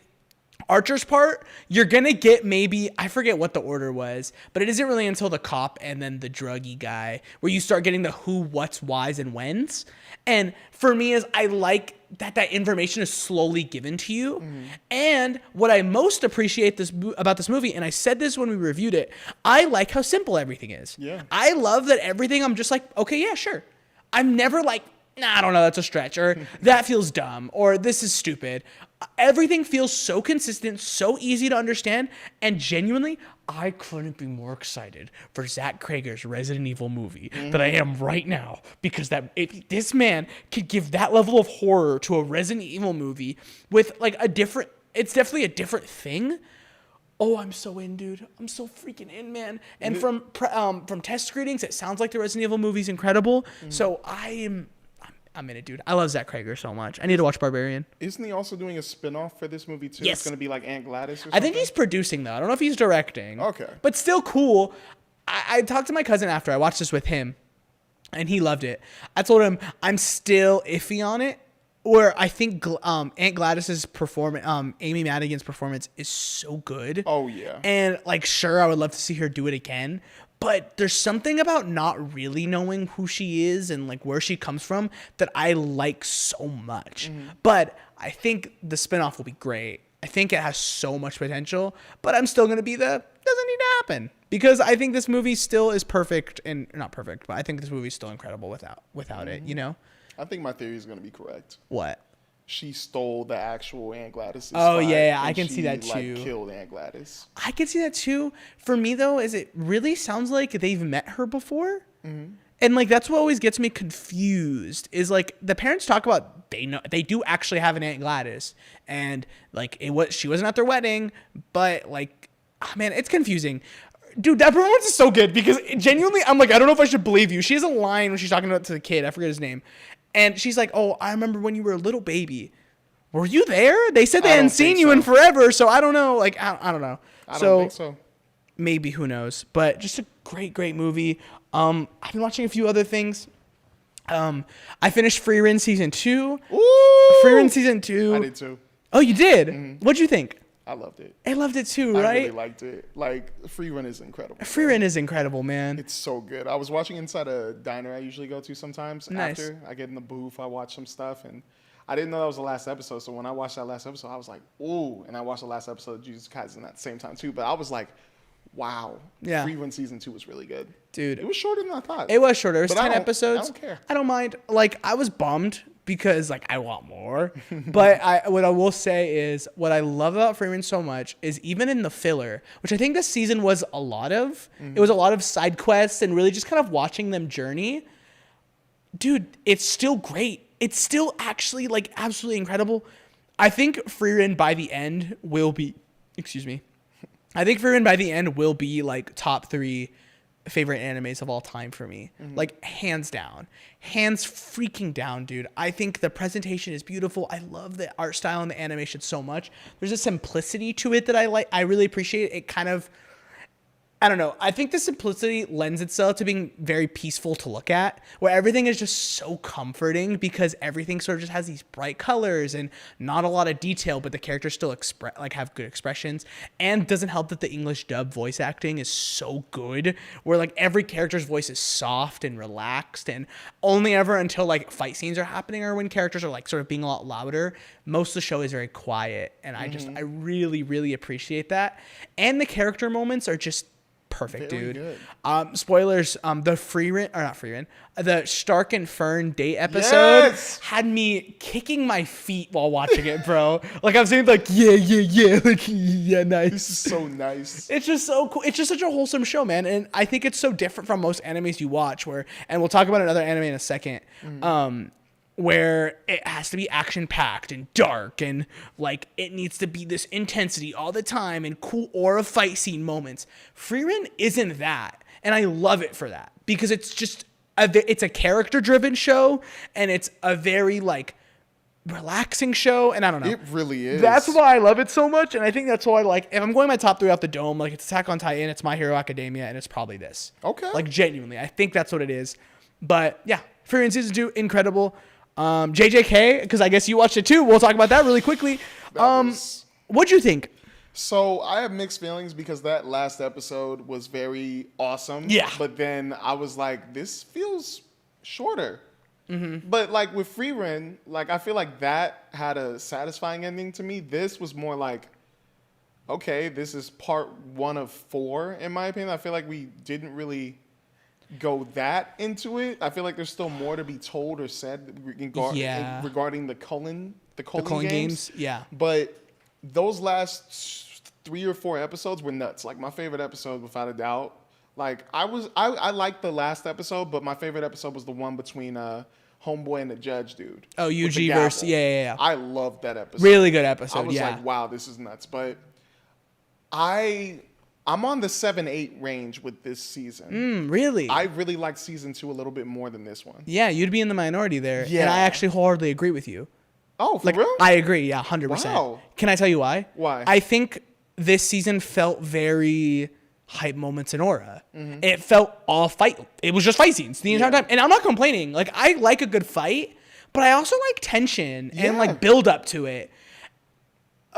Archer's part, you're gonna get maybe, I forget what the order was, but it isn't really until the cop and then the druggy guy where you start getting the who, what's, whys, and whens. And for me is I like that information is slowly given to you. And what I most appreciate about this movie, and I said this when we reviewed it, I like how simple everything is. Yeah. I love that everything I'm just like, okay, yeah, sure. I'm never like, nah, I don't know, that's a stretch, or that feels dumb, or this is stupid. Everything feels so consistent, so easy to understand, and genuinely, I couldn't be more excited for Zach Krager's Resident Evil movie than I am right now, because if this man could give that level of horror to a Resident Evil movie with like it's definitely a different thing. Oh, I'm so in, dude. I'm so freaking in, man. And from test screenings, it sounds like the Resident Evil movie's incredible. So I'm in it, dude. I love Zach Krager so much. I need to watch Barbarian. Isn't he also doing a spin-off for this movie too? Yes. It's going to be like Aunt Gladys or something? I think he's producing, though. I don't know if he's directing. Okay. But still cool. I talked to my cousin after I watched this with him, and he loved it. I told him I'm still iffy on it, where I think Aunt Gladys's performance, Amy Madigan's performance is so good. Oh, yeah. And, like, sure, I would love to see her do it again. But there's something about not really knowing who she is and like where she comes from that I like so much. But I think the spinoff will be great. I think it has so much potential, but I'm still going to be doesn't need to happen, because I think this movie still is perfect, and not perfect, but I think this movie is still incredible without it, you know? I think my theory is going to be correct. What? She stole the actual Aunt Gladys. Oh, yeah, I can see that too. Like, killed Aunt Gladys. I can see that too. For me, though, is it really sounds like they've met her before. And like that's what always gets me confused is like the parents talk about they do actually have an Aunt Gladys, and like she wasn't at their wedding, but like, oh, man, it's confusing. Dude, that performance is so good because genuinely I'm like, I don't know if I should believe you. She has a line when she's talking to the kid, I forget his name, and she's like, oh, I remember when you were a little baby. Were you there? They said they hadn't seen you in forever, so I don't know. Like, I don't know. I don't think so. Maybe, who knows? But just a great, great movie. I've been watching a few other things. I finished Free Ren season 2. Ooh! Free Ren season 2. I did too. Oh, you did? What'd you think? I loved it. I loved it too, I right? really liked it. Like, Free Run is incredible. Free Ren is incredible, man. It's so good. I was watching inside a diner I usually go to sometimes. Nice. After I get in the booth, I watch some stuff, and I didn't know that was the last episode. So when I watched that last episode, I was like, ooh. And I watched the last episode of Jujutsu Kaisen at the same time too. But I was like, wow. Yeah. Free Run season 2 was really good. Dude. It was shorter than I thought. It was shorter. It was But 10 episodes. I don't care. I don't mind. Like, I was bummed because, like, I want more. But what I will say is what I love about Freeman so much is even in the filler, which I think this season was a lot of, it was a lot of side quests and really just kind of watching them journey. Dude, it's still great. It's still actually, like, absolutely incredible. I think Freeman by the end will be, I think Freeman by the end will be, like, top 3 favorite animes of all time for me. Like, hands down. Hands freaking down, dude. I think the presentation is beautiful. I love the art style and the animation so much. There's a simplicity to it that I like. I really appreciate it. Kind of, I don't know. I think the simplicity lends itself to being very peaceful to look at, where everything is just so comforting because everything sort of just has these bright colors and not a lot of detail, but the characters still have good expressions. And doesn't help that the English dub voice acting is so good, where like every character's voice is soft and relaxed, and only ever until like fight scenes are happening or when characters are like sort of being a lot louder, most of the show is very quiet. And I really, really appreciate that. And the character moments are just perfect, Very dude. good. Spoilers, the Stark and Fern date episode had me kicking my feet while watching it, bro. Like I'm saying, like, yeah, like, yeah, nice. This is so nice. It's just so cool. It's just such a wholesome show, man. And I think it's so different from most animes you watch and we'll talk about another anime in a second. Where it has to be action-packed and dark and, like, it needs to be this intensity all the time and cool aura fight scene moments. Frieren isn't that, and I love it for that because it's just it's a character-driven show, and it's a very, like, relaxing show, and I don't know. It really is. That's why I love it so much, and I think that's why, like, if I'm going my top 3 off the dome, like, it's Attack on Titan, it's My Hero Academia, and it's probably this. Okay. Like, genuinely, I think that's what it is. But, yeah, Frieren Season 2, incredible. JJK, because I guess you watched it too. We'll talk about that really quickly. What'd you think? So I have mixed feelings because that last episode was very awesome. Yeah. But then I was like, this feels shorter. But like with Freerin, like I feel like that had a satisfying ending to me. This was more like, okay, this is part 1 of 4 in my opinion. I feel like we didn't really go that into it. I feel like there's still more to be told or said regarding the Cullen games. Yeah. But those last 3 or 4 episodes were nuts. Like my favorite episode, without a doubt. Like I liked the last episode, but my favorite episode was the one between Homeboy and the judge dude. Oh, with UG the gavel. versus yeah. I loved that episode. Really good episode. I was like, wow, this is nuts. But I'm on the 7-8 range with this season. Really? I really like season 2 a little bit more than this one. Yeah, you'd be in the minority there. Yeah. And I actually wholeheartedly agree with you. Oh, for Like, real? I agree. Yeah, 100%. Wow. Can I tell you why? Why? I think this season felt very hype moments in aura. It felt all fight. It was just fight scenes the entire time. And I'm not complaining. Like, I like a good fight, but I also like tension and like build up to it.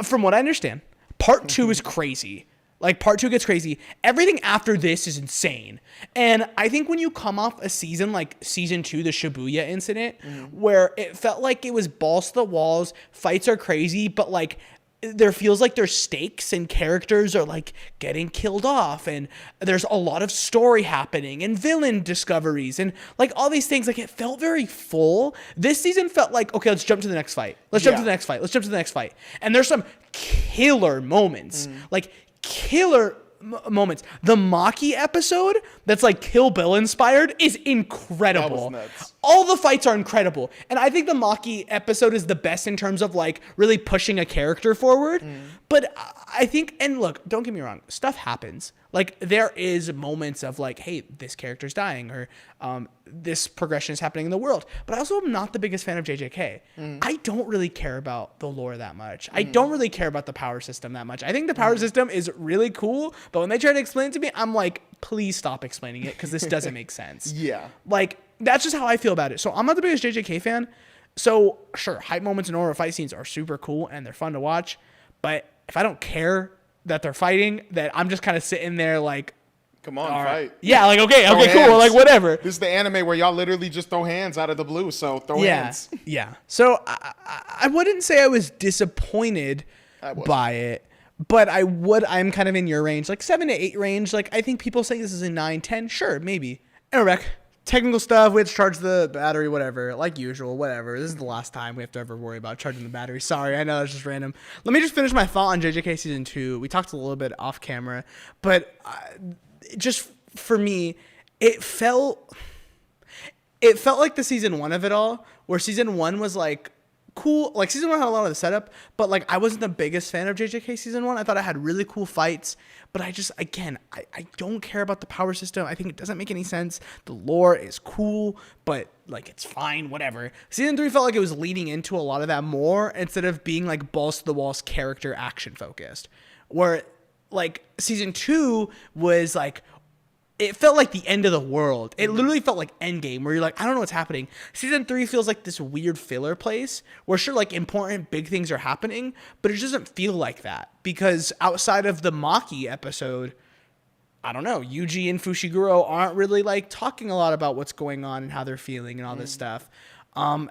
From what I understand, part 2 is crazy. Like, part 2 gets crazy. Everything after this is insane. And I think when you come off a season like season 2, the Shibuya incident, where it felt like it was balls to the walls, fights are crazy, but like there feels like there's stakes and characters are like getting killed off and there's a lot of story happening and villain discoveries and like all these things. Like, it felt very full. This season felt like, okay, let's jump to the next fight. Let's jump to the next fight. Let's jump to the next fight. And there's some killer moments. Like, killer moments. The Maki episode that's like Kill Bill inspired is incredible. That was nuts. All the fights are incredible. And I think the Maki episode is the best in terms of like really pushing a character forward. But I think, and look, don't get me wrong, stuff happens. Like, there is moments of like, hey, this character's dying or this progression is happening in the world. But I also am not the biggest fan of JJK. I don't really care about the lore that much. I don't really care about the power system that much. I think the power system is really cool, but when they try to explain it to me, I'm like, please stop explaining it because this doesn't make sense. Yeah. Like, that's just how I feel about it. So I'm not the biggest JJK fan. So sure, hype moments and horror fight scenes are super cool and they're fun to watch. But if I don't care that they're fighting, that I'm just kind of sitting there like, Come on, all right. fight. Yeah, like okay, Throw cool, hands. like whatever. This is the anime where y'all literally just throw hands out of the blue, so throw hands. Yeah. So I wouldn't say I was disappointed by it, but I'm kind of in your range, like 7 to 8 range. Like I think people saying this is a 9, 10, sure, maybe. Anyway, technical stuff, we have to charge the battery, whatever, like usual, whatever. This is the last time we have to ever worry about charging the battery. Sorry, I know that's just random. Let me just finish my thought on JJK Season 2. We talked a little bit off camera, but just for me, it felt like the Season 1 of it all, where Season 1 was like cool. Like Season 1 had a lot of the setup, but like I wasn't the biggest fan of JJK Season 1. I thought it had really cool fights, but I don't care about the power system. I think it doesn't make any sense. The lore is cool, but like it's fine, whatever. Season 3 felt like it was leading into a lot of that more instead of being like balls to the walls character action focused. Where like Season 2 was like, it felt like the end of the world. It literally felt like Endgame, where you're like, I don't know what's happening. Season 3 feels like this weird filler place where sure, like important big things are happening, but it doesn't feel like that because outside of the Maki episode, I don't know, Yuji and Fushiguro aren't really like talking a lot about what's going on and how they're feeling and all this stuff.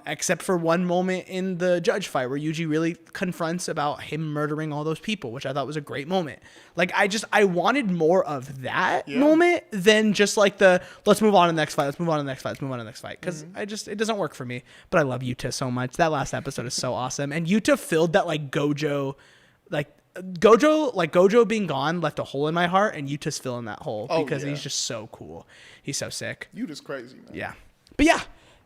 Except for one moment in the judge fight where Yuji really confronts about him murdering all those people, which I thought was a great moment. Like, I wanted more of that moment than just like let's move on to the next fight. Let's move on to the next fight. Let's move on to the next fight. Cause it doesn't work for me, but I love Yuta so much. That last episode is so awesome. And Yuta filled that like Gojo being gone left a hole in my heart, and Yuta's filling that hole because he's just so cool. He's so sick. Yuta's crazy, man. Yeah. But yeah,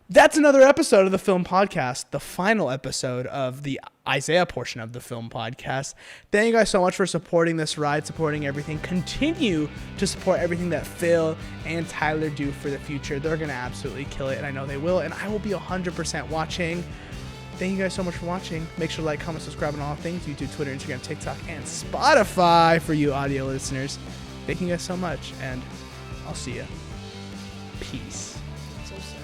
that's another episode of the Film Podcast, the final episode of the Isaiah portion of the Film Podcast. Thank you guys so much for supporting this ride, supporting everything. Continue to support everything that Phil and Tyler do for the future. They're going to absolutely kill it, and I know they will, and I will be 100% watching. Thank you guys so much for watching. Make sure to like, comment, subscribe on all things, YouTube, Twitter, Instagram, TikTok, and Spotify for you audio listeners. Thank you guys so much, and I'll see you. Peace. So sad.